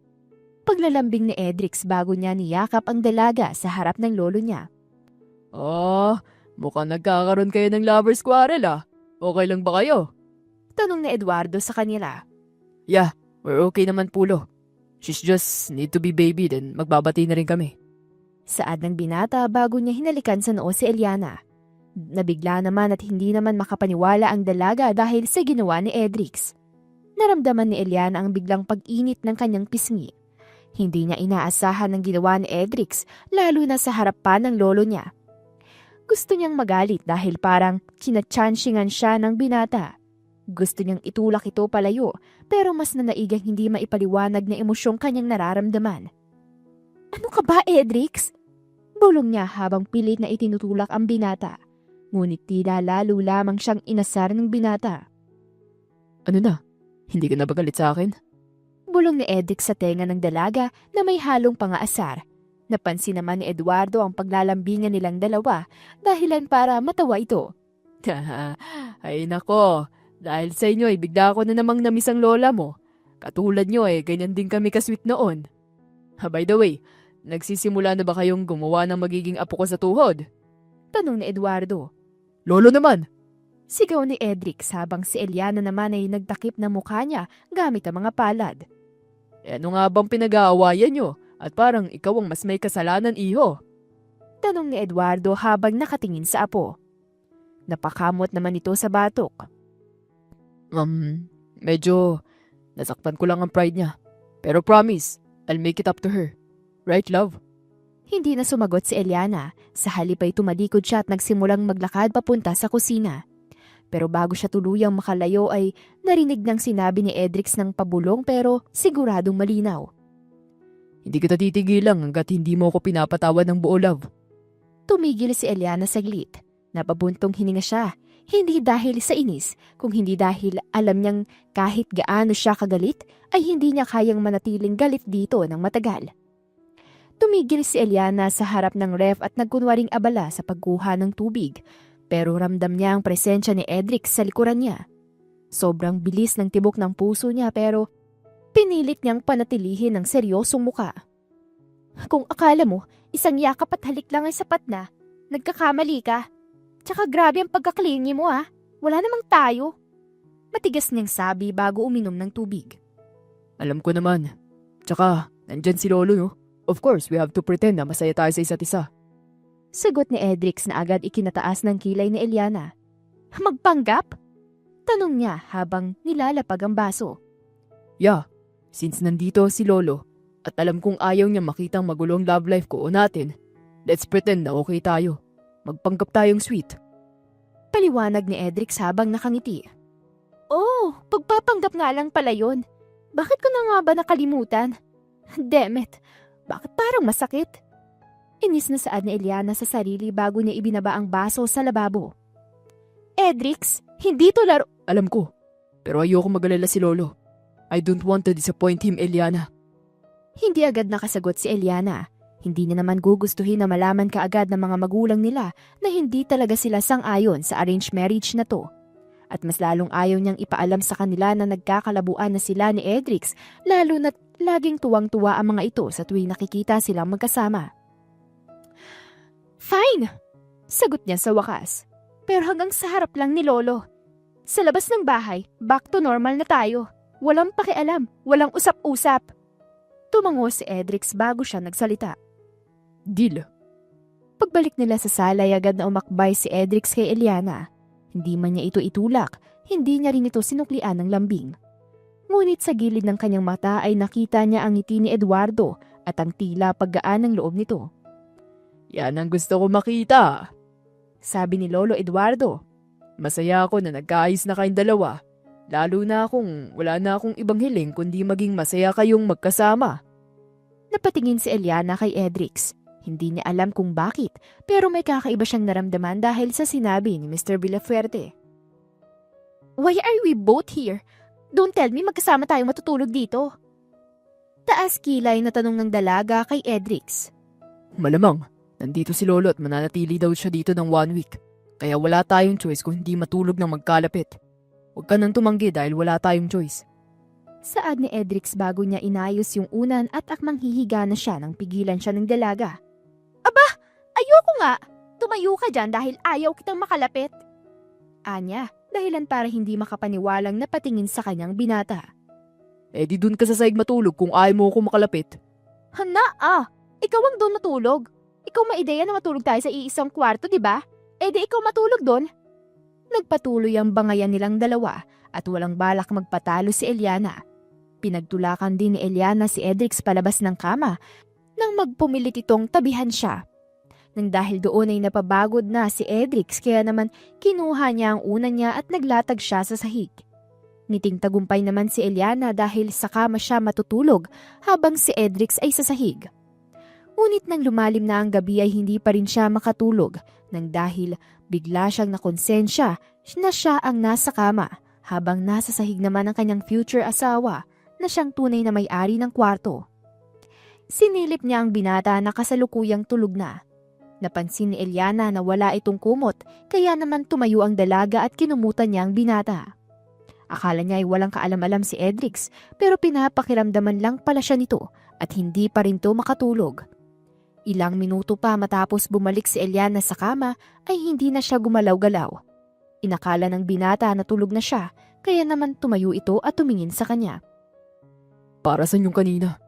Paglalambing ni Edrix bago niya niyakap ang dalaga sa harap ng lolo niya. Oh, mukhang nagkakaroon kayo ng lover's quarrel ah. Okay lang ba kayo? Tanong ni Eduardo sa kanila. Yeah, we're okay naman pulo. She's just need to be baby then magbabati na rin kami. Saad ng binata bago niya hinalikan sa noo si Eliana. Nabigla naman at hindi naman makapaniwala ang dalaga dahil sa ginawa ni Edrix. Naramdaman ni Eliana ang biglang pag-init ng kanyang pisngi. Hindi niya inaasahan ang ginawa ni Edrix lalo na sa harap pa ng lolo niya. Gusto niyang magalit dahil parang kinatsanshingan siya ng binata. Gusto niyang itulak ito palayo pero mas nanaigang hindi maipaliwanag na emosyong kanyang nararamdaman. Ano ka ba, Edrix? Bulong niya habang pilit na itinutulak ang binata. Ngunit tila lalo lamang siyang inasar ng binata. Ano na? Hindi ka na ba galit sa akin? Bulong ni Edrix sa tenga ng dalaga na may halong pangaasar. Napansin naman ni Eduardo ang paglalambingan nilang dalawa dahilan para matawa ito. Ay nako, dahil sa inyo ay bigla ko na namang namiss ang lola mo. Katulad nyo ganyan din kami kasweet noon. By the way, nagsisimula na ba kayong gumawa ng magiging apo ko sa tuhod? Tanong ni Eduardo. Lolo naman! Sigaw ni Edrix habang si Eliana naman ay nagtakip na mukha niya gamit ang mga palad. Ano nga bang pinag-aawayan nyo? At parang ikaw ang mas may kasalanan, iho. Tanong ni Eduardo habang nakatingin sa apo. Napakamot naman ito sa batok. Medyo nasaktan ko lang ang pride niya. Pero promise, I'll make it up to her. Right, love? Hindi na sumagot si Eliana. Sa halip ay tumalikod siya at nagsimulang maglakad papunta sa kusina. Pero bago siya tuluyang makalayo ay narinig ng sinabi ni Edrix ng pabulong pero siguradong malinaw. Hindi kita titigilan hanggat hindi mo ako pinapatawad ng buo, love. Tumigil si Eliana saglit. Napabuntong hininga siya. Hindi dahil sa inis, kung hindi dahil alam niyang kahit gaano siya kagalit, ay hindi niya kayang manatiling galit dito ng matagal. Tumigil si Eliana sa harap ng ref at nagkunwaring abala sa pagkuha ng tubig, pero ramdam niya ang presensya ni Edrix sa likuran niya. Sobrang bilis ng tibok ng puso niya pero pinilit niyang panatilihin ng seryosong muka. Kung akala mo, isang yakap at halik lang ay sapat na, nagkakamali ka. Tsaka grabe ang pagkaklingi mo Wala namang tayo. Matigas niyang sabi bago uminom ng tubig. Alam ko naman. Tsaka, nandyan si Lolo, no? Of course, we have to pretend na masaya tayo sa isa't isa. Sagot ni Edrix na agad ikinataas ng kilay ni Eliana. Magpanggap? Tanong niya habang nilalapag ang baso. Yeah, since nandito si Lolo at alam kong ayaw niya makitang magulong love life ko o natin, let's pretend na okay tayo. Magpanggap tayong sweet. Paliwanag ni Edrix habang nakangiti. Oh, pagpapanggap nga lang pala yun. Bakit ko na nga ba nakalimutan? Damn it, bakit parang masakit? Inis na saad ni Eliana sa sarili bago niya ibinaba ang baso sa lababo. Edrix, hindi to laro. Alam ko, pero ayoko mag-alala si Lolo. I don't want to disappoint him, Eliana. Hindi agad nakasagot si Eliana. Hindi niya naman gugustuhin na malaman kaagad ng mga magulang nila na hindi talaga sila sang-ayon sa arranged marriage na to. At mas lalong ayaw niyang ipaalam sa kanila na nagkakalabuan na sila ni Edrix, lalo na't laging tuwang-tuwa ang mga ito sa tuwing nakikita silang magkasama. Fine! Sagot niya sa wakas. Pero hanggang sa harap lang ni Lolo. Sa labas ng bahay, back to normal na tayo. Walang pakialam, walang usap-usap. Tumango si Edrix bago siya nagsalita. Deal. Pagbalik nila sa sala ay agad na umakbay si Edrix kay Eliana. Hindi man niya ito itulak, hindi niya rin ito sinuklian ng lambing. Ngunit sa gilid ng kanyang mata ay nakita niya ang ngiti ni Eduardo at ang tila paggaan ng loob nito. Yan ang gusto ko makita. Sabi ni Lolo Eduardo. Masaya ako na nagkaayos na kayong dalawa. Lalo na kung wala na akong ibang hiling kundi maging masaya kayong magkasama. Napatingin si Eliana kay Edrix. Hindi niya alam kung bakit, pero may kakaiba siyang naramdaman dahil sa sinabi ni Mr. Villafuerte. Why are we both here? Don't tell me magkasama tayong matutulog dito. Taas kilay na tanong ng dalaga kay Edrix. Malamang, nandito si Lolo at mananatili daw siya dito ng 1 week. Kaya wala tayong choice kung hindi matulog ng magkalapit. Huwag ka nang tumanggi dahil wala tayong choice. Saad ni Edrix bago niya inayos yung unan at akmang hihiga na siya nang pigilan siya ng dalaga. Aba, ayoko nga. Tumayo ka dyan dahil ayaw kitang makalapit. Anya, dahilan para hindi makapaniwalang napatingin sa kanyang binata. Eh di dun ka sa sahig matulog kung ayaw mo ako makalapit. Hana ikaw ang doon matulog. Ikaw maideya na matulog tayo sa iisang kwarto, di ba? Eh di ikaw matulog doon. Nagpatuloy ang bangayan nilang dalawa at walang balak magpatalo si Eliana. Pinagtulakan din ni Eliana si Edrix palabas ng kama nang magpumilit itong tabihan siya. Nang dahil doon ay napabagod na si Edrix kaya naman kinuha niya ang unan niya at naglatag siya sa sahig. Ngiting tagumpay naman si Eliana dahil sa kama siya matutulog habang si Edrix ay sa sahig. Ngunit nang lumalim na ang gabi ay hindi pa rin siya makatulog nang dahil bigla siyang nakonsensya na siya ang nasa kama habang nasa sahig naman ang kanyang future asawa na siyang tunay na may-ari ng kwarto. Sinilip niya ang binata na kasalukuyang tulog na. Napansin ni Eliana na wala itong kumot kaya naman tumayo ang dalaga at kinumutan niya ang binata. Akala niya ay walang kaalam-alam si Edrix pero pinapakiramdaman lang pala siya nito at hindi pa rin to makatulog. Ilang minuto pa matapos bumalik si Eliana sa kama ay hindi na siya gumalaw-galaw. Inakala ng binata na tulog na siya kaya naman tumayo ito at tumingin sa kanya. Para sa yung kanina.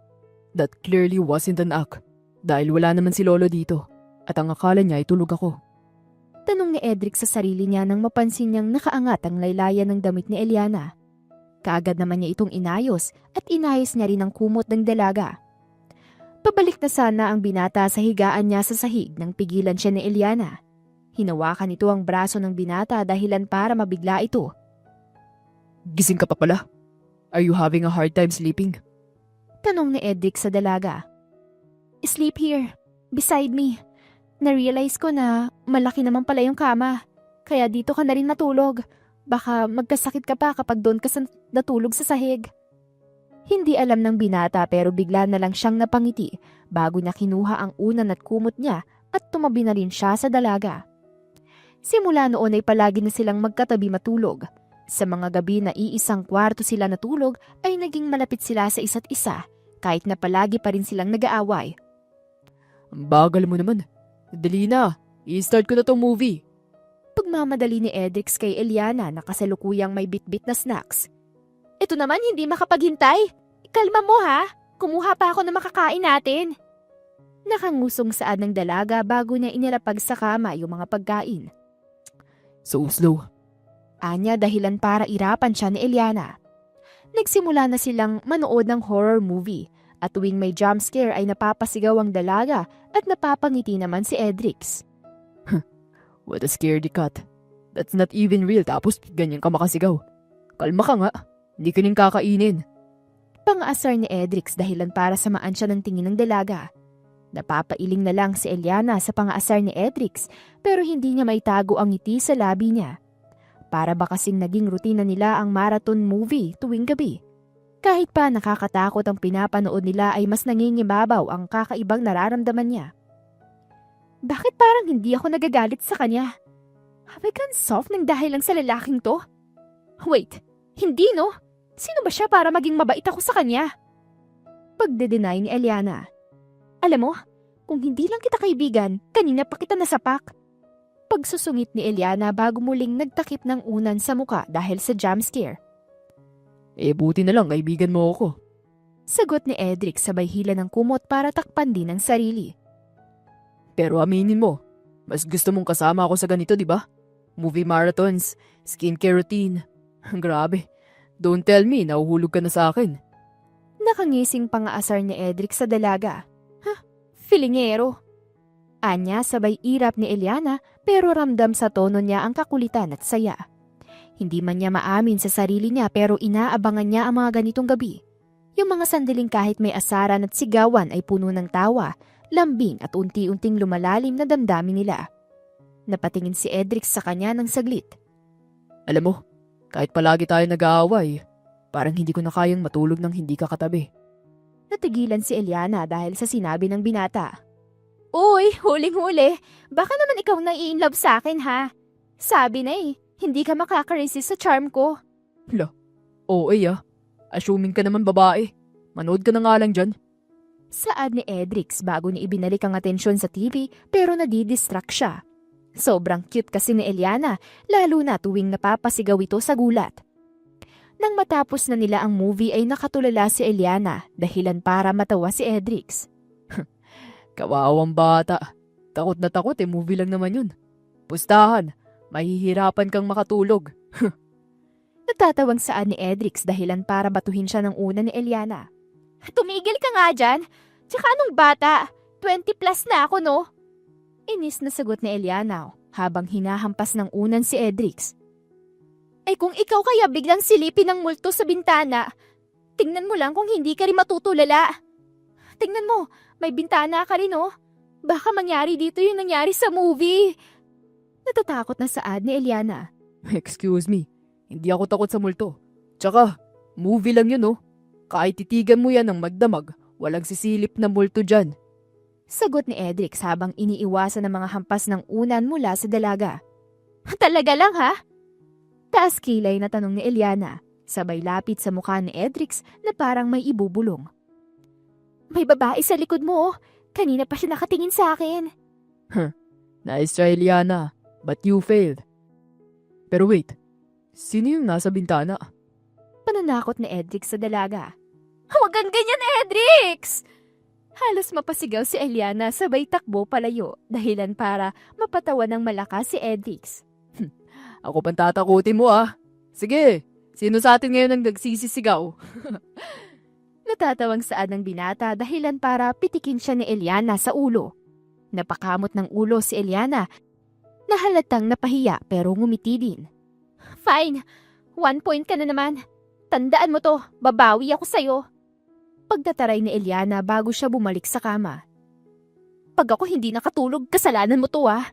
That clearly wasn't an act dahil wala naman si Lolo dito at ang akala niya ay tulog ako. Tanong ni Edrix sa sarili niya nang mapansin niyang nakaangat ang laylayan ng damit ni Eliana. Kaagad naman niya itong inayos at inayos niya rin ang kumot ng dalaga. Pabalik na sana ang binata sa higaan niya sa sahig nang pigilan siya ni Eliana. Hinawakan ito ang braso ng binata dahilan para mabigla ito. Gising ka pa pala? Are you having a hard time sleeping? Tanong ni Edrix sa dalaga. Sleep here, beside me. Na-realize ko na malaki naman pala yung kama. Kaya dito ka na rin natulog. Baka magkasakit ka pa kapag doon ka natulog sa sahig. Hindi alam ng binata pero bigla na lang siyang napangiti bago niya kinuha ang unan at kumot niya at tumabi na rin siya sa dalaga. Simula noon ay palagi na silang magkatabi matulog. Sa mga gabi na iisang kwarto sila natulog ay naging malapit sila sa isa't isa kahit na palagi pa rin silang nag-aaway. Ang bagal mo naman. Dali na, i-start ko na tong movie. Pagmamadali ni Edrix kay Eliana na kasalukuyang may bitbit na snacks. Ito naman hindi makapaghintay. Kalma mo ha. Kumuha pa ako ng makakain natin. Nakangusong saad ng dalaga bago niya inilapag sa kama yung mga pagkain. So slow. Anya dahilan para irapan siya ni Eliana. Nagsimula na silang manood ng horror movie at tuwing may jump scare ay napapasigaw ang dalaga at napapangiti naman si Edrix. What a scaredy cat. That's not even real tapos ganyan ka makasigaw. Kalma ka nga. Hindi ka rin kakainin. Pang-asar ni Edrix dahilan para samaan siya ng tingin ng dalaga. Napapailing na lang si Eliana sa pang-asar ni Edrix pero hindi niya maitago ang ngiti sa labi niya. Para ba kasing naging rutina nila ang marathon movie tuwing gabi. Kahit pa nakakatakot ang pinapanood nila ay mas nangingibabaw ang kakaibang nararamdaman niya. Bakit parang hindi ako nagagalit sa kanya? Have I gone soft ng dahil lang sa lalaking to? Wait, hindi no? Sino ba siya para maging mabait ako sa kanya? Pagde-deny ni Eliana. Alam mo, kung hindi lang kita kaibigan, kanina pa kita nasapak. Pagsusungit ni Eliana bago muling nagtakip ng unan sa muka dahil sa jump scare. Buti na lang kaibigan mo ako. Sagot ni Edrix sabay hila ng kumot para takpan din ang sarili. Pero aminin mo, mas gusto mong kasama ako sa ganito, di ba? Movie marathons, skincare routine. Grabe, don't tell me nahuhulog ka na sa akin. Nakangising pang-aasar ni Edrix sa dalaga. Filingero. Anya sabay irap ni Eliana pero ramdam sa tono niya ang kakulitan at saya. Hindi man niya maamin sa sarili niya pero inaabangan niya ang mga ganitong gabi. Yung mga sandaling kahit may asaran at sigawan ay puno ng tawa, lambing at unti-unting lumalalim na damdamin nila. Napatingin si Edrix sa kanya ng saglit. Alam mo, kahit palagi tayo nag-aaway, parang hindi ko na kayang matulog nang hindi ka katabi. Natigilan si Eliana dahil sa sinabi ng binata. Uy, huling-huli. Baka naman ikaw nai-inlove sa akin ha. Sabi na hindi ka makaka-resist sa charm ko. Oo assuming ka naman babae. Manood ka na nga lang dyan. Saad ni Edrix bago niya ibinalik ang atensyon sa TV pero nadidistract siya. Sobrang cute kasi ni Eliana, lalo na tuwing napapasigaw ito sa gulat. Nang matapos na nila ang movie ay nakatulala si Eliana dahilan para matawa si Edrix. Kawawang bata. Takot na takot movie lang naman yun. Pustahan, mahihirapan kang makatulog. Natatawang saan ni Edrix dahilan para batuhin siya ng una ni Eliana. Tumigil ka nga dyan. Tsaka anong bata? 20 plus na ako no? Inis na sagot ni Eliana habang hinahampas ng unan si Edrix. Kung ikaw kaya biglang silipin ng multo sa bintana, tingnan mo lang kung hindi ka rin matutulala. Tingnan mo, may bintana ka rin oh. Baka mangyari dito yung nangyari sa movie. Natatakot na saad ni Eliana. Excuse me, hindi ako takot sa multo. Tsaka, movie lang yun oh. Kahit titigan mo yan ng magdamag, walang sisilip na multo dyan. Sagot ni Edrix habang iniiwasan ng mga hampas ng unan mula sa dalaga. Talaga lang ha? Taas kilay na tanong ni Eliana, sabay lapit sa mukha ni Edrix na parang may ibubulong. May babae sa likod mo. Kanina pa siya nakatingin sa akin. Nice try, Eliana. But you failed. Pero wait, sino yung nasa bintana? Pananakot ni Edrix sa dalaga. Huwag kang ganyan, Edrix! Halos mapasigaw si Eliana sabay takbo palayo dahilan para mapatawa ng malakas si Edrix. Ako pang tatakutin mo ah. Sige, sino sa atin ngayon ang nagsisisigaw? Natatawang saad ng binata dahilan para pitikin siya ni Eliana sa ulo. Napakamot ng ulo si Eliana na halatang napahiya pero ngumiti din. Fine, 1 point ka na naman. Tandaan mo to, babawi ako sa'yo. Pagtataray ni Eliana bago siya bumalik sa kama. Pag ako hindi nakatulog, kasalanan mo to ah.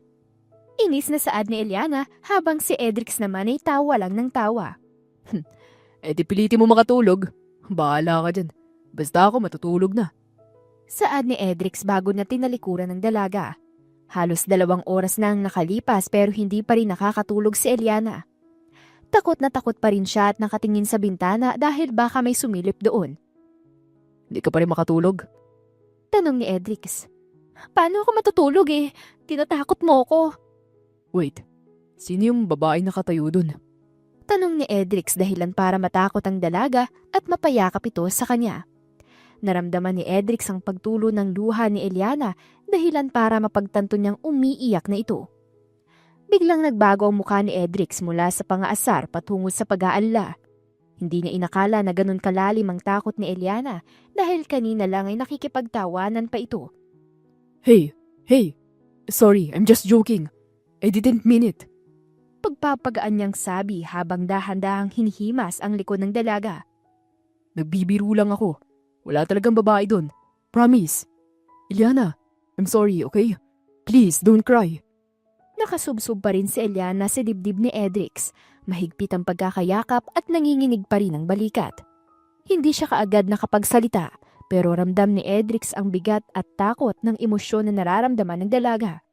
Inis na saad ni Eliana habang si Edrix naman ay tawa lang ng tawa. Di pilitin mo makatulog. Bahala ka dyan. Basta ako matutulog na. Saad ni Edrix bago na tinalikuran ng dalaga. Halos 2 oras na ang nakalipas pero hindi pa rin nakakatulog si Eliana. Takot na takot pa rin siya at nakatingin sa bintana dahil baka may sumilip doon. Hindi ka pa rin makatulog? Tanong ni Edrix. Paano ako matutulog Tinatakot mo ko. Wait, Sino yung babaeng nakatayo dun? Tanong ni Edrix dahilan para matakot ang dalaga at mapayakap ito sa kanya. Naramdaman ni Edrix ang pagtulo ng luha ni Eliana dahilan para mapagtanto niyang umiiyak na ito. Biglang nagbago ang mukha ni Edrix mula sa pangaasar patungo sa pag-aalala. Hindi niya inakala na ganun kalalim ang takot ni Eliana dahil kanina lang ay nakikipagtawanan pa ito. Hey! Sorry, I'm just joking. I didn't mean it. Pagpapagaan niyang sabi habang dahan-dahang hinihimas ang likod ng dalaga. Nagbibiro lang ako. Wala talagang babae dun. Promise. Eliana, I'm sorry, okay? Please, don't cry. Nakasubsob pa rin si Eliana sa dibdib ni Edrix. Mahigpit ang pagkakayakap at nanginginig pa rin ang balikat. Hindi siya kaagad nakapagsalita, pero ramdam ni Edrix ang bigat at takot ng emosyon na nararamdaman ng dalaga.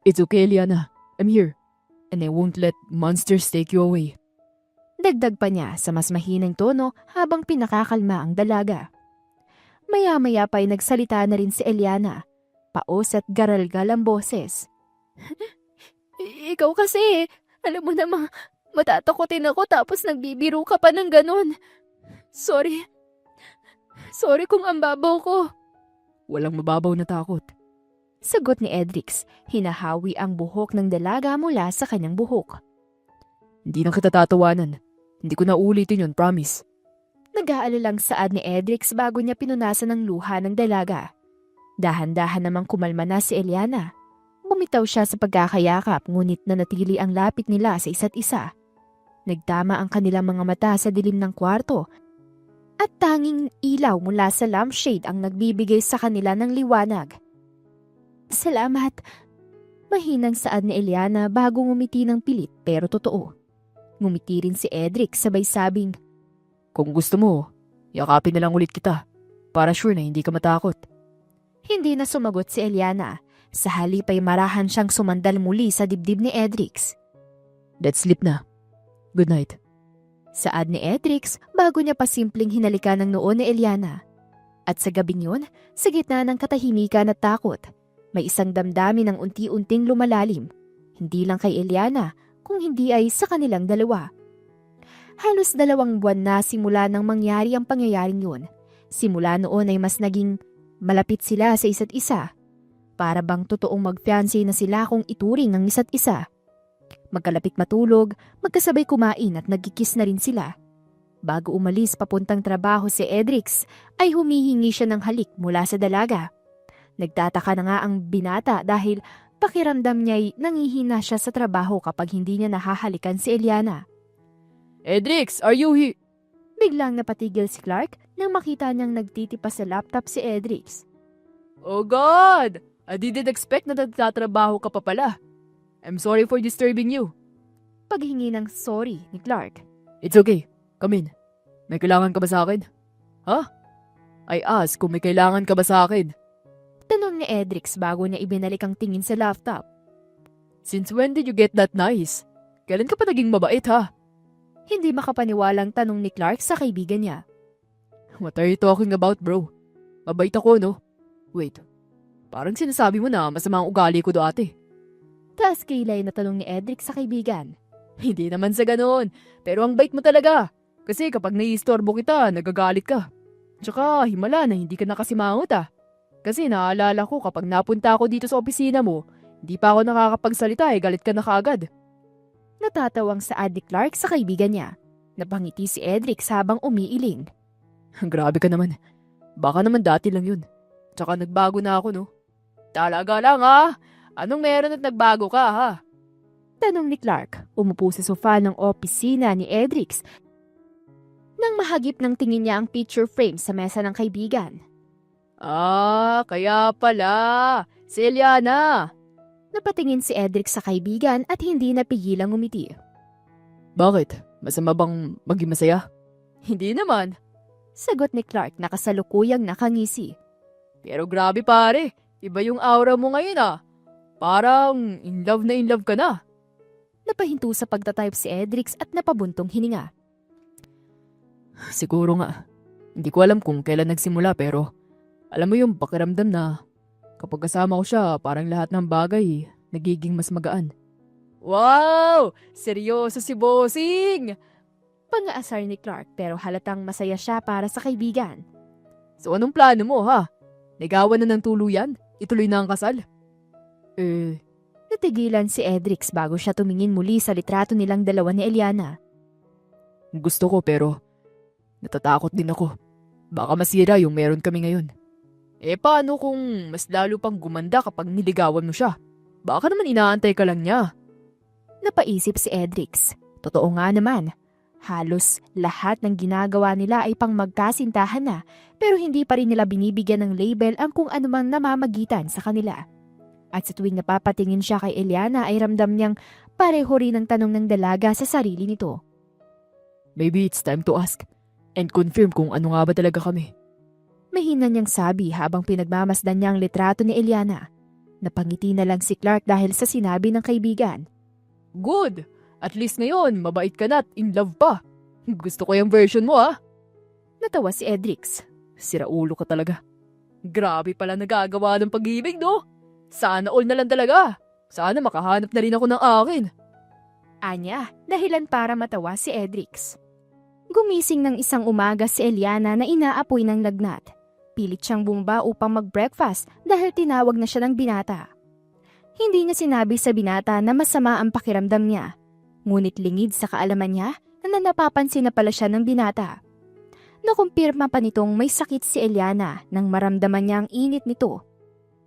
It's okay, Eliana. I'm here. And I won't let monsters take you away. Dagdag pa niya sa mas mahinang tono habang pinakakalma ang dalaga. Maya-maya pa ay nagsalita na rin si Eliana. Paos at garalgal ang boses. Ikaw kasi, alam mo namang matatakotin ako tapos nagbibiro ka pa ng ganun. Sorry. Sorry kung ang babaw ko. Walang mababaw na takot. Sagot ni Edrix, hinahawi ang buhok ng dalaga mula sa kanyang buhok. Hindi na kita tatawanan. Hindi ko na ulitin yun, promise. Nag-aalalang saad ni Edrix bago niya pinunasan ng luha ng dalaga. Dahan-dahan namang kumalma na si Eliana. Bumitaw siya sa pagkakayakap ngunit nanatili ang lapit nila sa isa't isa. Nagtama ang kanilang mga mata sa dilim ng kwarto at tanging ilaw mula sa lampshade ang nagbibigay sa kanila ng liwanag. Salamat. Mahinang saad ni Eliana bago ngumiti ng pilit pero totoo. Ngumiti rin si Edrix sabay sabing, Kung gusto mo, yakapin na lang ulit kita. Para sure na hindi ka matakot. Hindi na sumagot si Eliana. Sa halip ay marahan siyang sumandal muli sa dibdib ni Edrix. Let's sleep na. Good night. Saad ni Edrix bago niya pa simpleng hinalikan ng noo ni Eliana. At sa gabing yun, sa gitna ng katahimikan at takot, may isang damdamin ng unti-unting lumalalim. Hindi lang kay Eliana, kung hindi ay sa kanilang dalawa. Halos 2 buwan na simula nang mangyari ang pangyayaring yun. Simula noon ay mas naging malapit sila sa isa't isa. Para bang totoong mag-fiancé na sila kung ituring ng isa't isa. Magkalapit matulog, magkasabay kumain at nagkikis na rin sila. Bago umalis papuntang trabaho si Edrix, ay humihingi siya ng halik mula sa dalaga. Nagtataka na nga ang binata dahil pakiramdam niya'y nangihina siya sa trabaho kapag hindi niya nahahalikan si Eliana. Edrix, are you here? Biglang napatigil si Clark nang makita niyang nagtitipa sa laptop si Edrix. Oh God! I didn't expect na nagtatrabaho ka pa pala. I'm sorry for disturbing you. Paghingi ng sorry ni Clark. It's okay. Come in. May kailangan ka ba sa akin? Huh? I asked kung may kailangan ka ba sa akin. Tanong ni Edrix bago niya ibinalik ang tingin sa laptop. Since when did you get that nice? Kailan ka pa naging mabait ha? Hindi makapaniwalang tanong ni Clark sa kaibigan niya. What are you talking about, bro? Mabait ako, no? Wait. Parang sinasabi mo na masama ang ugali ko dati. Taas kilay na tanong ni Edrix sa kaibigan. Hindi naman sa ganoon. Pero ang bait mo talaga. Kasi kapag naiistorbo kita, nagagalit ka. Tsaka himala na hindi ka nakasimangot ah. Kasi naalala ko kapag napunta ako dito sa opisina mo, hindi pa ako nakakapagsalita galit ka na kaagad. Natatawang saad ni Clark sa kaibigan niya. Napangiti si Edrix habang umiiling. Grabe ka naman. Baka naman dati lang yun. Tsaka nagbago na ako no. Talaga lang ha. Anong meron at nagbago ka ha? Tanong ni Clark, umupo sa sofa ng opisina ni Edrix nang mahagip ng tingin niya ang picture frame sa mesa ng kaibigan. Ah, kaya pala. Si Eliana. Napatingin si Edrix sa kaibigan at hindi napigilang umiti. Bakit? Masama bang maging masaya? Hindi naman. Sagot ni Clark na kasalukuyang nakangisi. Pero grabe pare, iba yung aura mo ngayon ah. Parang in love ka na. Napahinto sa pagtatype si Edrix at napabuntong hininga. Siguro nga. Hindi ko alam kung kailan nagsimula pero alam mo yung pakiramdam na kapag kasama ko siya parang lahat ng bagay nagiging mas magaan. Wow! Seryoso si Bossing! Pang-aasar ni Clark pero halatang masaya siya para sa kaibigan. So anong plano mo ha? Ligawan na ng tuluyan? Ituloy na ang kasal? Natigilan si Edrix bago siya tumingin muli sa litrato nilang dalawa ni Eliana. Gusto ko pero natatakot din ako. Baka masira yung meron kami ngayon. Paano kung mas lalo pang gumanda kapag niligawan mo siya? Baka naman inaantay ka lang niya. Napaisip si Edrix. Totoo nga naman. Halos lahat ng ginagawa nila ay pang magkasintahan na pero hindi pa rin nila binibigyan ng label ang kung anumang namamagitan sa kanila. At sa tuwing napapatingin siya kay Eliana ay ramdam niyang pareho rin ang tanong ng dalaga sa sarili nito. Maybe it's time to ask and confirm kung ano nga ba talaga kami. Mahina niyang sabi habang pinagmamasdan niya ang litrato ni Eliana. Napangiti na lang si Clark dahil sa sinabi ng kaibigan. Good! At least ngayon, mabait ka na at in love pa. Gusto ko yung version mo ah. Natawa si Edrix. Siraulo ka talaga. Grabe pala nagagawa ng pag-ibig, no? Sana all na lang talaga. Sana makahanap na rin ako ng akin. Anya, dahilan para matawa si Edrix. Gumising ng isang umaga si Eliana na inaapoy ng lagnat. Pilit siyang bumaba upang mag-breakfast dahil tinawag na siya ng binata. Hindi niya sinabi sa binata na masama ang pakiramdam niya. Ngunit lingid sa kaalaman niya na napapansin na pala siya ng binata. Nakumpirma pa nitong may sakit si Eliana nang maramdaman niya ang init nito.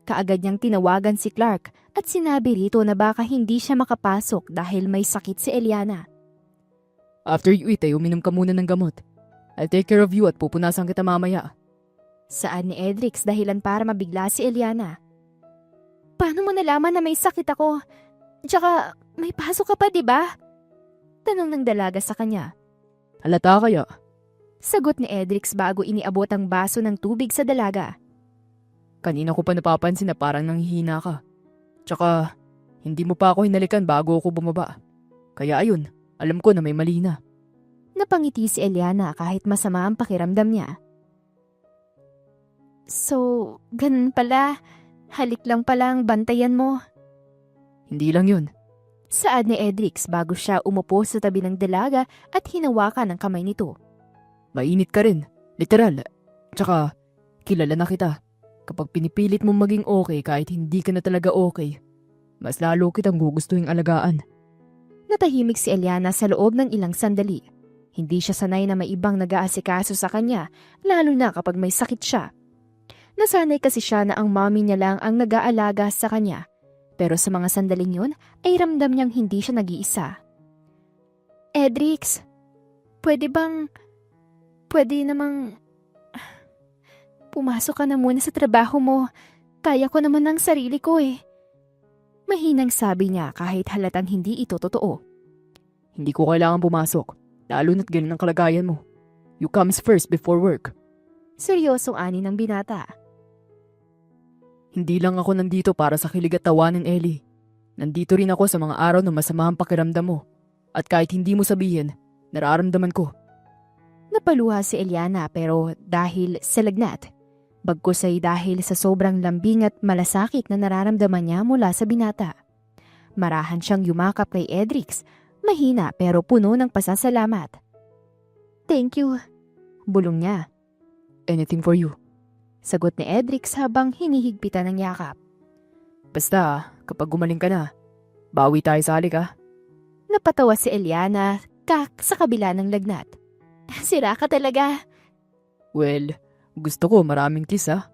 Kaagad niyang tinawagan si Clark at sinabi rito na baka hindi siya makapasok dahil may sakit si Eliana. After you eat ay uminom ka muna ng gamot. I'll take care of you at pupunasan kita mamaya. Saan ni Edrix dahilan para mabigla si Eliana. Paano mo nalaman na may sakit ako? Tsaka may pasok ka pa, di ba? Tanong ng dalaga sa kanya. Halata kaya? Sagot ni Edrix bago iniabot ang baso ng tubig sa dalaga. Kanina ko pa napapansin na parang nanghihina ka. Tsaka, hindi mo pa ako hinalikan bago ako bumaba. Kaya ayun, alam ko na may mali na. Napangiti si Eliana kahit masama ang pakiramdam niya. So, ganun pala. Halik lang pala ang bantayan mo. Hindi lang yun. Saad ni Edrix bago siya umupo sa tabi ng dalaga at hinawakan ang kamay nito. Mainit ka rin. Literal. Tsaka, kilala na kita. Kapag pinipilit mong maging okay kahit hindi ka na talaga okay, mas lalo kitang gugustuhin alagaan. Natahimik si Eliana sa loob ng ilang sandali. Hindi siya sanay na may ibang nag-aasikaso sa kanya, lalo na kapag may sakit siya. Nasanay kasi siya na ang mommy niya lang ang nag-aalaga sa kanya. Pero sa mga sandaling yun, ay ramdam niyang hindi siya nag-iisa. Edrix, pwede namang pumasok ka na muna sa trabaho mo. Kaya ko naman ng sarili ko eh. Mahinang sabi niya kahit halatang hindi ito totoo. Hindi ko kailangan pumasok, lalo na't ganun ang kalagayan mo. You comes first before work. Seryosong ani ng binata. Hindi lang ako nandito para sa kilig at tawanan, Ellie. Nandito rin ako sa mga araw na masama ang pakiramdam mo. At kahit hindi mo sabihin, nararamdaman ko. Napaluha si Eliana pero dahil sa lagnat. Bagkus ay dahil sa sobrang lambing at malasakit na nararamdaman niya mula sa binata. Marahan siyang yumakap kay Edrix, mahina pero puno ng pasasalamat. Thank you, bulong niya. Anything for you. Sagot ni Edrix habang hinihigpitan ng yakap. Basta, kapag gumaling ka na, bawi tayo sa halik ha. Napatawa si Eliana sa kabila ng lagnat. Sira ka talaga. Well, gusto ko maraming kiss ha.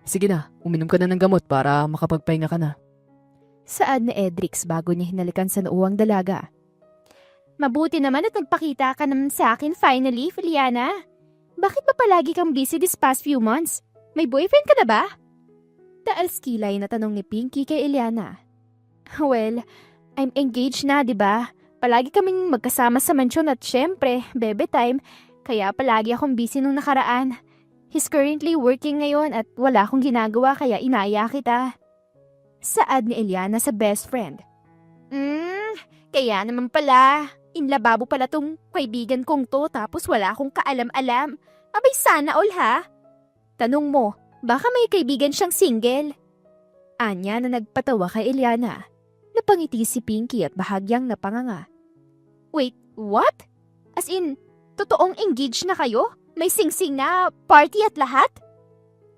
Sige na, uminom ka na ng gamot para makapagpahinga ka na. Saad ni Edrix bago niya hinalikan sa noo ang dalaga. Mabuti naman at nagpakita ka naman sa akin finally, Feliana. Bakit ba palagi kang busy this past few months? May boyfriend ka na ba? Taas kilay na tanong ni Pinky kay Eliana. Well, I'm engaged na, di ba? Palagi kaming magkasama sa mansyon at syempre, bebe time, kaya palagi akong busy nung nakaraan. He's currently working ngayon at wala akong ginagawa kaya inaya kita. Saad ni Eliana sa best friend. Kaya naman pala. Inlababo pala tong kaibigan kong to tapos wala akong kaalam-alam. Abay sana all ha? Tanong mo, baka may kaibigan siyang single? Anya na nagpatawa kay Eliana. Napangiti si Pinky at bahagyang napanganga. Wait, what? As in, totoong engaged na kayo? May singsing na, party at lahat?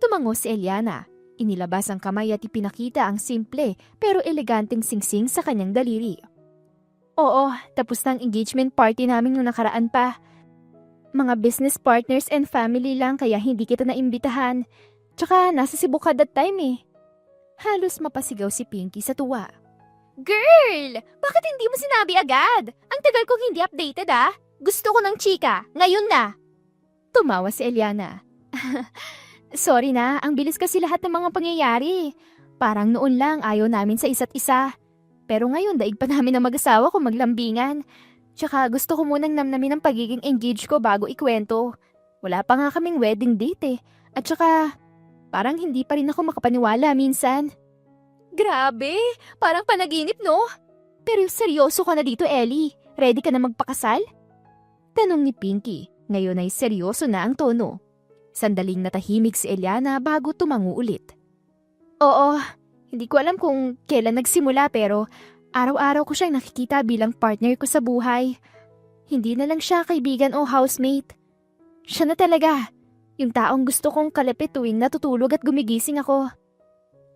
Tumango si Eliana. Inilabas ang kamay at ipinakita ang simple pero eleganteng singsing sa kanyang daliri. Oo, tapos na ang engagement party namin nung nakaraan pa. Mga business partners and family lang kaya hindi kita naimbitahan. Tsaka nasa Cebu ka that time eh. Halos mapasigaw si Pinky sa tuwa. Girl! Bakit hindi mo sinabi agad? Ang tagal kong hindi updated ah. Gusto ko ng chika. Ngayon na. Tumawa si Eliana. Sorry na, ang bilis kasi lahat ng mga pangyayari. Parang noon lang ayaw namin sa isa't isa. Pero ngayon daig pa namin ang mag-asawa kung maglambingan. Tsaka gusto ko munang namnamin ang pagiging engaged ko bago ikwento. Wala pa nga kaming wedding date eh. At tsaka, parang hindi pa rin ako makapaniwala minsan. Grabe, parang panaginip no? Pero seryoso ka na dito Ellie. Ready ka na magpakasal? Tanong ni Pinky. Ngayon ay seryoso na ang tono. Sandaling natahimik si Eliana bago tumango ulit. Oo, hindi ko alam kung kailan nagsimula pero araw-araw ko siyang nakikita bilang partner ko sa buhay. Hindi na lang siya kaibigan o housemate. Siya na talaga, yung taong gusto kong kalapit tuwing natutulog at gumigising ako.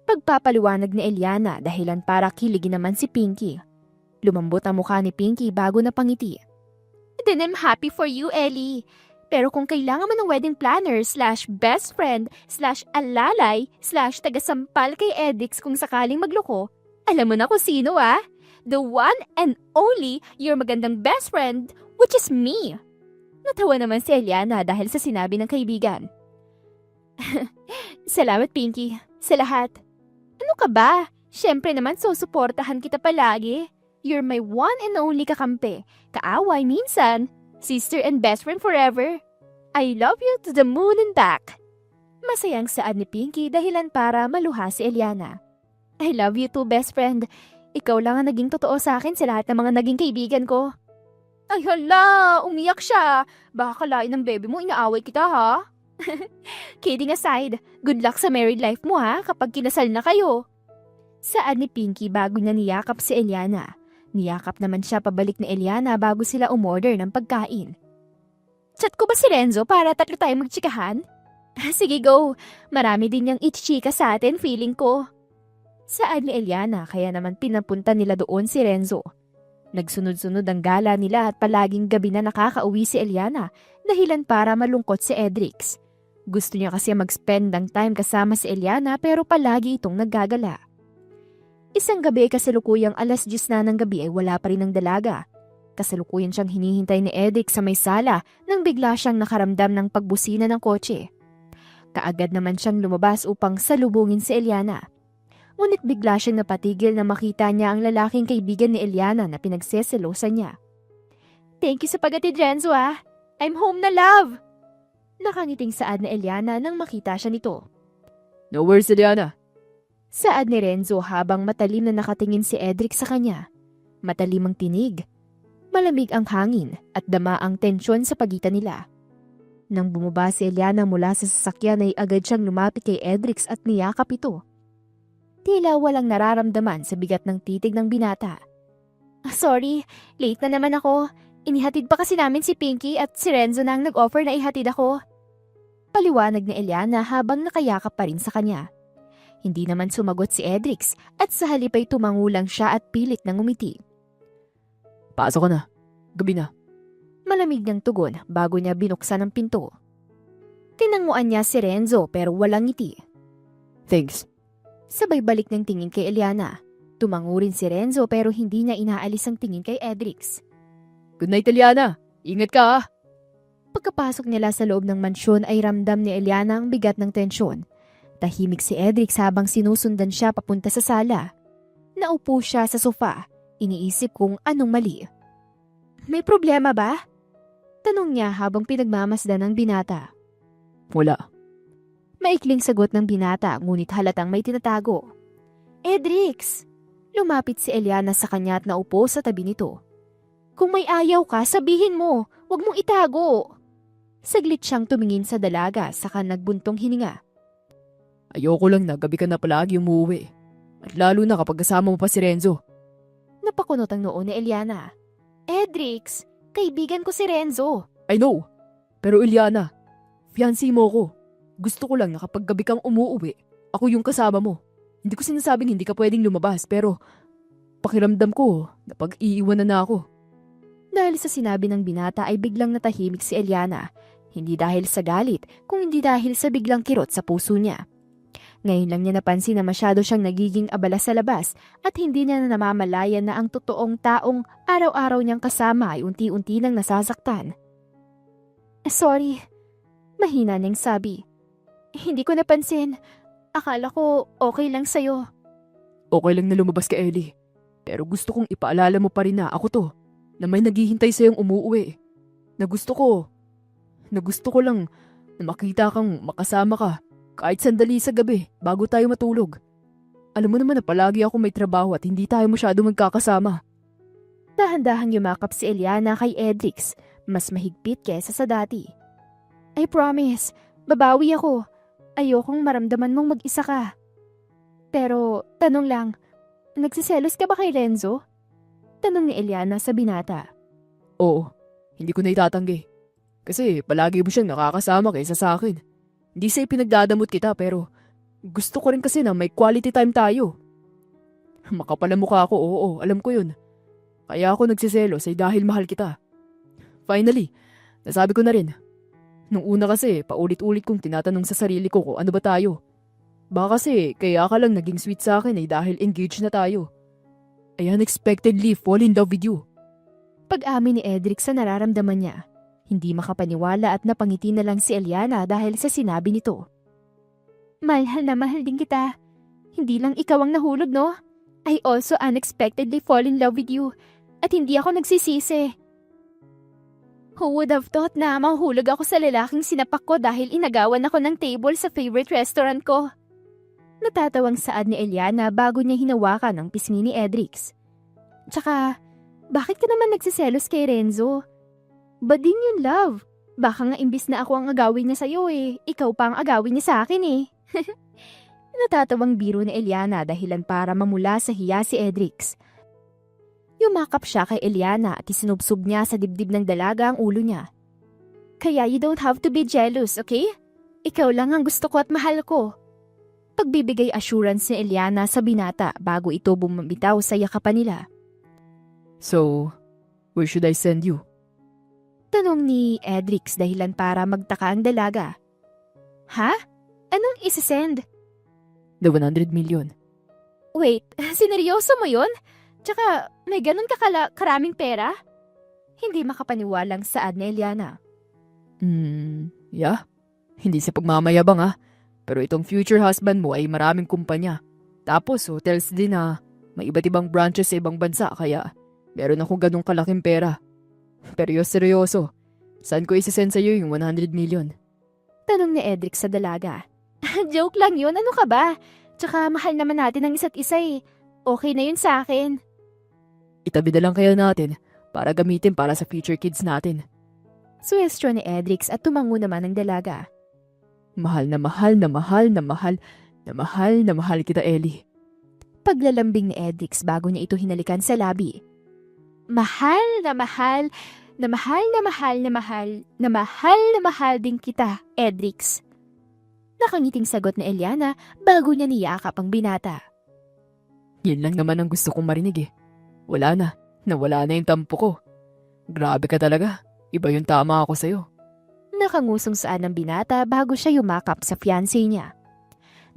Pagpapaliwanag ni Eliana dahilan para kiligin naman si Pinky. Lumambot ang mukha ni Pinky bago napangiti. Then I'm happy for you, Ellie. Pero kung kailangan mo ng wedding planner / best friend / alalay / tagasampal kay Edix kung sakaling magloko, alam mo na kung sino ah. The one and only your magandang best friend, which is me. Natawa naman si Eliana dahil sa sinabi ng kaibigan. Salamat Pinky, sa lahat. Ano ka ba? Siyempre naman susuportahan kita palagi. You're my one and only kakampi, kaaway minsan, sister and best friend forever. I love you to the moon and back. Masayang saad ni Pinky dahilan para maluha si Eliana. I love you too, best friend. Ikaw lang ang naging totoo sa akin sa lahat ng mga naging kaibigan ko. Ay hala, umiyak siya. Baka kalain ng baby mo, inaaway kita ha? Kidding aside, good luck sa married life mo ha kapag kinasal na kayo. Saad ni Pinky bago niya niyakap si Eliana. Niyakap naman siya pabalik ni Eliana bago sila umorder ng pagkain. Chat ko ba si Renzo para tatlo tayong magtsikahan? Sige go, marami din niyang ichichika sa atin feeling ko. Saad ni Eliana kaya naman pinapunta nila doon si Renzo. Nagsunod-sunod ang gala nila at palaging gabi na nakakauwi si Eliana dahilan para malungkot si Edrix. Gusto niya kasi mag-spend ng time kasama si Eliana pero palagi itong naggagala. Isang gabi kasalukuyang 10:00 na ng gabi ay wala pa rin ang dalaga. Kasalukuyan siyang hinihintay ni Edix sa may sala nang bigla siyang nakaramdam ng pagbusina ng kotse. Kaagad naman siyang lumabas upang salubungin si Eliana. Ngunit bigla siyang napatigil na makita niya ang lalaking kaibigan ni Eliana na pinagseselosan niya. Thank you sa paghatid Renzo ah. I'm home na love. Nakangiting saad ni Eliana nang makita siya nito. No worries, Eliana. Saad ni Renzo habang matalim na nakatingin si Edric sa kanya. Matalim ang tinig. Malamig ang hangin at dama ang tensyon sa pagitan nila. Nang bumaba si Eliana mula sa sasakyan ay agad siyang lumapit kay Edric at niyakap ito. Tila walang nararamdaman sa bigat ng titig ng binata. Sorry, late na naman ako. Inihatid pa kasi namin si Pinky at si Renzo na ang nag-offer na ihatid ako. Paliwanag ni Eliana habang nakayakap pa rin sa kanya. Hindi naman sumagot si Edrix at sa halip ay tumangulang siya at pilit nang umiti. Pasok ka na. Gabi na. Malamig niyang tugon bago niya binuksan ang pinto. Tinanguan niya si Renzo pero walang ngiti. Thanks. Sabay balik ng tingin kay Eliana. Tumango rin si Renzo pero hindi niya inaalis ang tingin kay Edrix. Good night, Eliana. Ingat ka ha. Pagkapasok nila sa loob ng mansyon ay ramdam ni Eliana ang bigat ng tensyon. Tahimik si Edrix habang sinusundan siya papunta sa sala. Naupo siya sa sofa, iniisip kung anong mali. May problema ba? Tanong niya habang pinagmamasdan ng binata. Wala. Maikling sagot ng binata ngunit halatang may tinatago. Edrix! Lumapit si Eliana sa kanya at naupo sa tabi nito. Kung may ayaw ka, sabihin mo. Huwag mong itago. Saglit siyang tumingin sa dalaga saka nagbuntong hininga. Ayoko lang na gabi ka na palagi umuwi. At lalo na kapag kasama mo pa si Renzo. Napakunot ang noo ni Eliana. Edrix, kaibigan ko si Renzo. I know. Pero Eliana, fiancé mo ko. Gusto ko lang na kapag gabi kang umuuwi, ako yung kasama mo. Hindi ko sinasabing hindi ka pwedeng lumabas pero pakiramdam ko na pag-iiwanan na ako. Dahil sa sinabi ng binata ay biglang natahimik si Eliana. Hindi dahil sa galit, kung hindi dahil sa biglang kirot sa puso niya. Ngayon lang niya napansin na masyado siyang nagiging abala sa labas at hindi niya na namamalayan na ang totoong taong araw-araw niyang kasama ay unti-unti nang nasasaktan. Sorry, mahina niyang sabi. Hindi ko napansin. Akala ko okay lang sa'yo. Okay lang na lumabas ka, Ellie. Pero gusto kong ipaalala mo pa rin na ako to, na may naghihintay sa'yong umuuwi. Na gusto ko lang na makita kang makasama ka kahit sandali sa gabi bago tayo matulog. Alam mo naman na palagi ako may trabaho at hindi tayo masyado magkakasama. Dahan-dahang yumakap si Eliana kay Edrix, mas mahigpit kesa sa dati. I promise, babawi ako. Ayokong maramdaman mong mag-isa ka. Pero, tanong lang, nagsiselos ka ba kay Renzo? Tanong ni Eliana sa binata. Oo, hindi ko na itatanggi. Kasi palagi mo siyang nakakasama kaysa sa akin. Hindi sa ipinagdadamot kita pero gusto ko rin kasi na may quality time tayo. Makapal ang mukha ko, oo, alam ko yun. Kaya ako nagsiselos ay dahil mahal kita. Finally, nasabi ko na rin. Nung una kasi, paulit-ulit kong tinatanong sa sarili ko kung ano ba tayo. Baka kasi, kaya ka lang naging sweet sa akin ay dahil engaged na tayo. I unexpectedly fall in love with you. Pag-amin ni Edric sa nararamdaman niya, hindi makapaniwala at napangiti na lang si Eliana dahil sa sinabi nito. Mahal na mahal din kita. Hindi lang ikaw ang nahulog, no? I also unexpectedly fall in love with you. At hindi ako nagsisisi. Who would have thought na mahulog ako sa lalaking sinapak ko dahil inagawan ako ng table sa favorite restaurant ko? Natatawang saad ni Eliana bago niya hinawakan ang pisngi ni Edrix. Tsaka, bakit ka naman nagsiselos kay Renzo? Bading yun, love. Baka nga imbis na ako ang agawin niya sa'yo ikaw pa ang agawin niya sa akin Natatawang biro ni Eliana dahilan para mamula sa hiya si Edrix. Yumakap siya kay Eliana at isinubsob niya sa dibdib ng dalaga ang ulo niya. Kaya you don't have to be jealous, okay? Ikaw lang ang gusto ko at mahal ko. Pagbibigay assurance ni Eliana sa binata bago ito bumabitaw sa yakapan nila. So, where should I send you? Tanong ni Edrix dahilan para magtaka ang dalaga. Ha? Anong isasend? The 100 million. Wait, sineryoso mo yun? Tsaka may ganun karaming pera? Hindi makapaniwalang saad ni Eliana. Yeah. Hindi sa pagmamayabang Pero itong future husband mo ay maraming kumpanya. Tapos hotels din may iba't ibang branches sa ibang bansa kaya meron akong ganung kalaking pera. Pero seryoso, saan ko isasend sa'yo yung 100 million? Tanong ni Edric sa dalaga. Joke lang yun, ano ka ba? Tsaka mahal naman natin ang isa't isa Okay na yun sa akin. Itabi na lang kaya natin para gamitin para sa future kids natin. Suwestyon ni Edrix at tumango naman ang dalaga. Mahal na mahal na mahal na mahal na mahal na mahal kita, Ellie. Paglalambing ni Edrix bago niya ito hinalikan sa labi. Mahal na mahal na mahal na mahal na mahal na mahal na mahal din kita, Edrix. Nakangiting sagot ni Eliana bago niya niyakap ang binata. Yun lang naman ang gusto kong marinig Wala na. Nawala na yung tampo ko. Grabe ka talaga. Iba yung tama ako sa'yo. Nakangusong saan ng binata bago siya yumakap sa fiancé niya.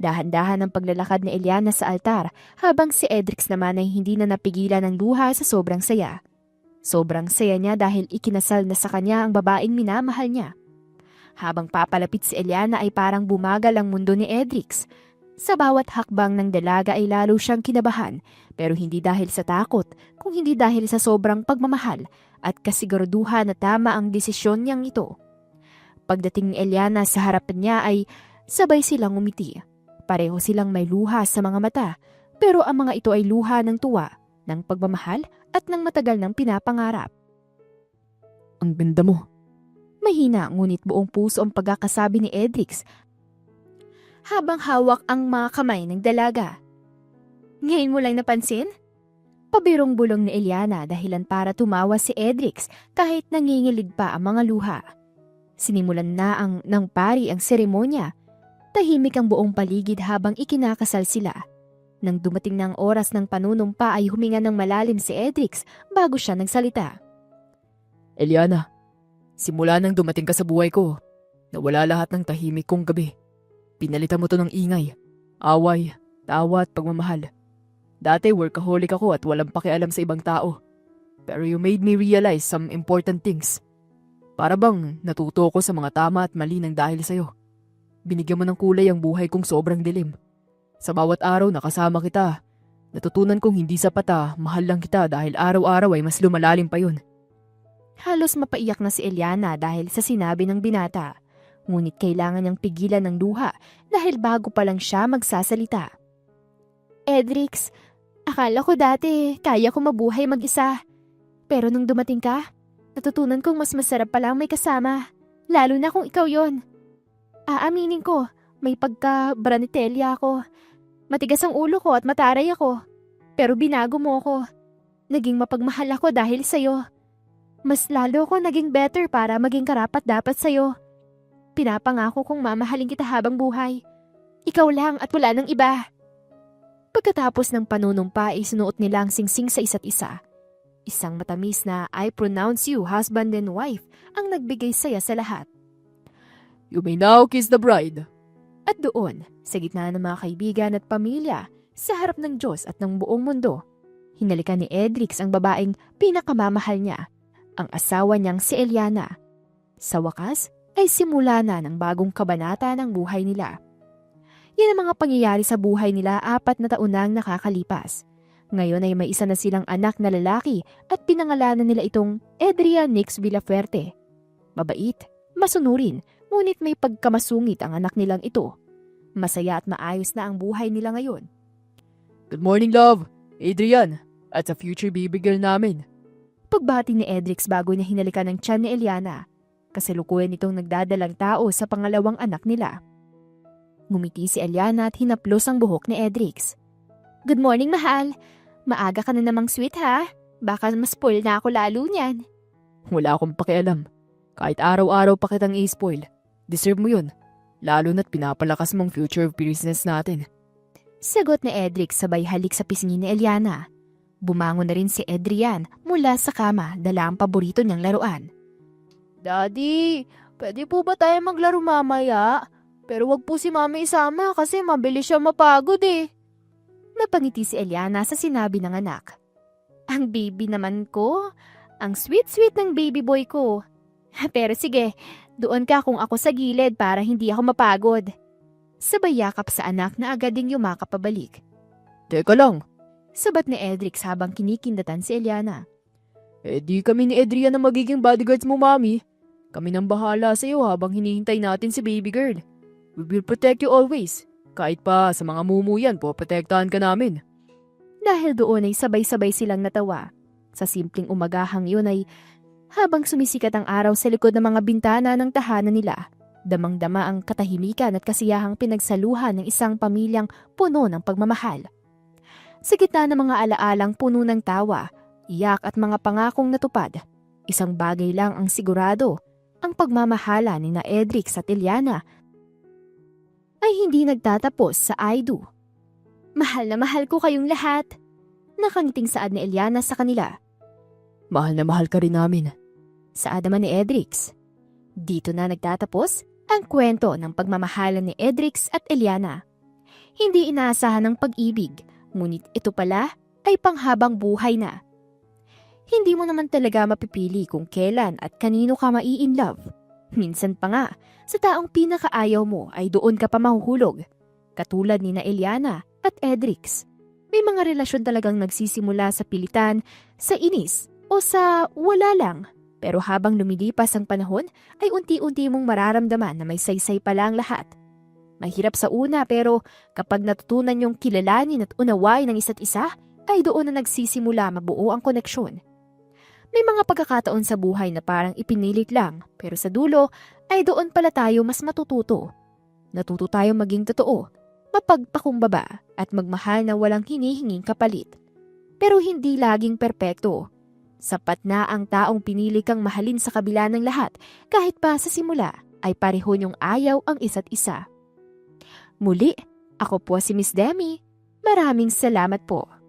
Dahan-dahan ang paglalakad ni Eliana sa altar habang si Edrix naman ay hindi na napigilan ng luha sa sobrang saya. Sobrang saya niya dahil ikinasal na sa kanya ang babaeng minamahal niya. Habang papalapit si Eliana ay parang bumagal ang mundo ni Edrix. Sa bawat hakbang ng dalaga ay lalo siyang kinabahan pero hindi dahil sa takot kung hindi dahil sa sobrang pagmamahal at kasiguraduhan na tama ang desisyon niyang ito. Pagdating ni Eliana sa harapan niya ay sabay silang umiti. Pareho silang may luha sa mga mata pero ang mga ito ay luha ng tuwa, ng pagmamahal at ng matagal ng pinapangarap. Ang ganda mo. Mahina ngunit buong puso ang pagkakasabi ni Edrix habang hawak ang mga kamay ng dalaga. Ngayon mo lang napansin? Pabirong-bulong ni Eliana dahilan para tumawa si Edrix kahit nangingilid pa ang mga luha. Sinimulan na ng pari ang seremonya. Tahimik ang buong paligid habang ikinakasal sila. Nang dumating na ang oras ng panunumpa ay huminga ng malalim si Edrix bago siya nagsalita. Eliana, simula nang dumating ka sa buhay ko, nawala lahat ng tahimik kong gabi. Pinalitan mo to ng ingay, away, tawa at pagmamahal. Dati workaholic ako at walang pakialam sa ibang tao. Pero you made me realize some important things. Para bang natuto ko sa mga tama at mali ng dahil sa'yo. Binigyan mo ng kulay ang buhay kong sobrang dilim. Sa bawat araw na kasama kita, natutunan kong hindi sapat mahal lang kita dahil araw-araw ay mas lumalalim pa yun. Halos mapaiyak na si Eliana dahil sa sinabi ng binata. Ngunit kailangan niyang pigilan ng luha dahil bago pa lang siya magsasalita. Edrix, akala ko dati kaya ko mabuhay mag-isa. Pero nung dumating ka, natutunan kong mas masarap palang may kasama. Lalo na kung ikaw yon. Aaminin ko, may pagka-branitelia ako. Matigas ang ulo ko at mataray ako. Pero binago mo ko. Naging mapagmahal ako dahil sa'yo. Mas lalo ko naging better para maging karapat-dapat sa'yo. Pinapangako kong mamahalin kita habang buhay. Ikaw lang at wala nang iba. Pagkatapos ng panunumpa ay sinuot nila ang singsing sa isa't isa. Isang matamis na I pronounce you husband and wife ang nagbigay saya sa lahat. You may now kiss the bride. At doon, sa gitna ng mga kaibigan at pamilya, sa harap ng Diyos at ng buong mundo, hinalikan ni Edrix ang babaeng pinakamamahal niya, ang asawa niyang si Eliana. Sa wakas, ay simula na ng bagong kabanata ng buhay nila. Yan ang mga pangyayari sa buhay nila 4 na taon nang nakakalipas. Ngayon ay may isa na silang anak na lalaki at pinangalanan nila itong Adrian Nix Villafuerte. Mabait, masunurin, ngunit may pagkamasungit ang anak nilang ito. Masaya at maayos na ang buhay nila ngayon. Good morning, love. Adrian, at sa future baby girl namin. Pagbati ni Edrix bago niya hinalikan ng tiyan ni Eliana. Kasalukuyan itong nagdadalang tao sa pangalawang anak nila. Ngumiti si Eliana at hinaplos ang buhok ni Edrix. Good morning, mahal. Maaga ka na namang sweet, ha? Baka ma-spoil na ako lalo niyan. Wala akong pakialam. Kahit araw-araw pa kitang i-spoil. Deserve mo yun. Lalo na't pinapalakas mong future business natin. Sagot ni Edrix sabay halik sa pisngi ni Eliana. Bumangon na rin si Adrian mula sa kama dala ang paborito niyang laruan. Daddy, pwede po ba tayo maglaro mamaya? Pero wag po si mami isama kasi mabilis siya mapagod eh. Napangiti si Eliana sa sinabi ng anak. Ang baby naman ko, ang sweet-sweet ng baby boy ko. Pero sige, doon ka kung ako sa gilid para hindi ako mapagod. Sabay yakap sa anak na agad ding yumakap pabalik. Teka lang. Sabat ni Edrix habang kinikindatan si Eliana. Di kami ni Adrian na magiging bodyguards mo, mami. Kami nang bahala sa iyo habang hinihintay natin si baby girl. We will protect you always. Kahit pa sa mga mumuyan po, protektahan ka namin. Dahil doon ay sabay-sabay silang natawa. Sa simpleng umagahang yun ay habang sumisikat ang araw sa likod ng mga bintana ng tahanan nila, damang-dama ang katahimikan at kasiyahang pinagsaluhan ng isang pamilyang puno ng pagmamahal. Sa gitna ng mga alaalang puno ng tawa, iyak at mga pangakong natupad, isang bagay lang ang sigurado, ang pagmamahala ni na Edrix at Eliana ay hindi nagtatapos sa I do. Mahal na mahal ko kayong lahat. Nakangiting saad ni Eliana sa kanila. Mahal na mahal ka rin namin. Saad naman ni Edrix. Dito na nagtatapos ang kwento ng pagmamahalan ni Edrix at Eliana. Hindi inaasahan ng pag-ibig, ngunit ito pala ay panghabang buhay na. Hindi mo naman talaga mapipili kung kailan at kanino ka mai-in-love. Minsan pa nga, sa taong pinakaayaw mo ay doon ka pa mahuhulog. Katulad ni na Eliana at Edrix. May mga relasyon talagang nagsisimula sa pilitan, sa inis, o sa wala lang. Pero habang lumilipas ang panahon, ay unti-unti mong mararamdaman na may saysay pala ang lahat. Mahirap sa una pero kapag natutunan yung kilalanin at unawain ng isa't isa, ay doon na nagsisimula mabuo ang koneksyon. May mga pagkakataon sa buhay na parang ipinilit lang, pero sa dulo ay doon pala tayo mas matututo. Natuto tayo maging totoo, mapagpakumbaba at magmahal na walang hinihinging kapalit. pero hindi laging perpekto. Sapat na ang taong pinili kang mahalin sa kabila ng lahat kahit pa sa simula ay pareho niyong ayaw ang isa't isa. Muli, ako po si Miss Demi. Maraming salamat po.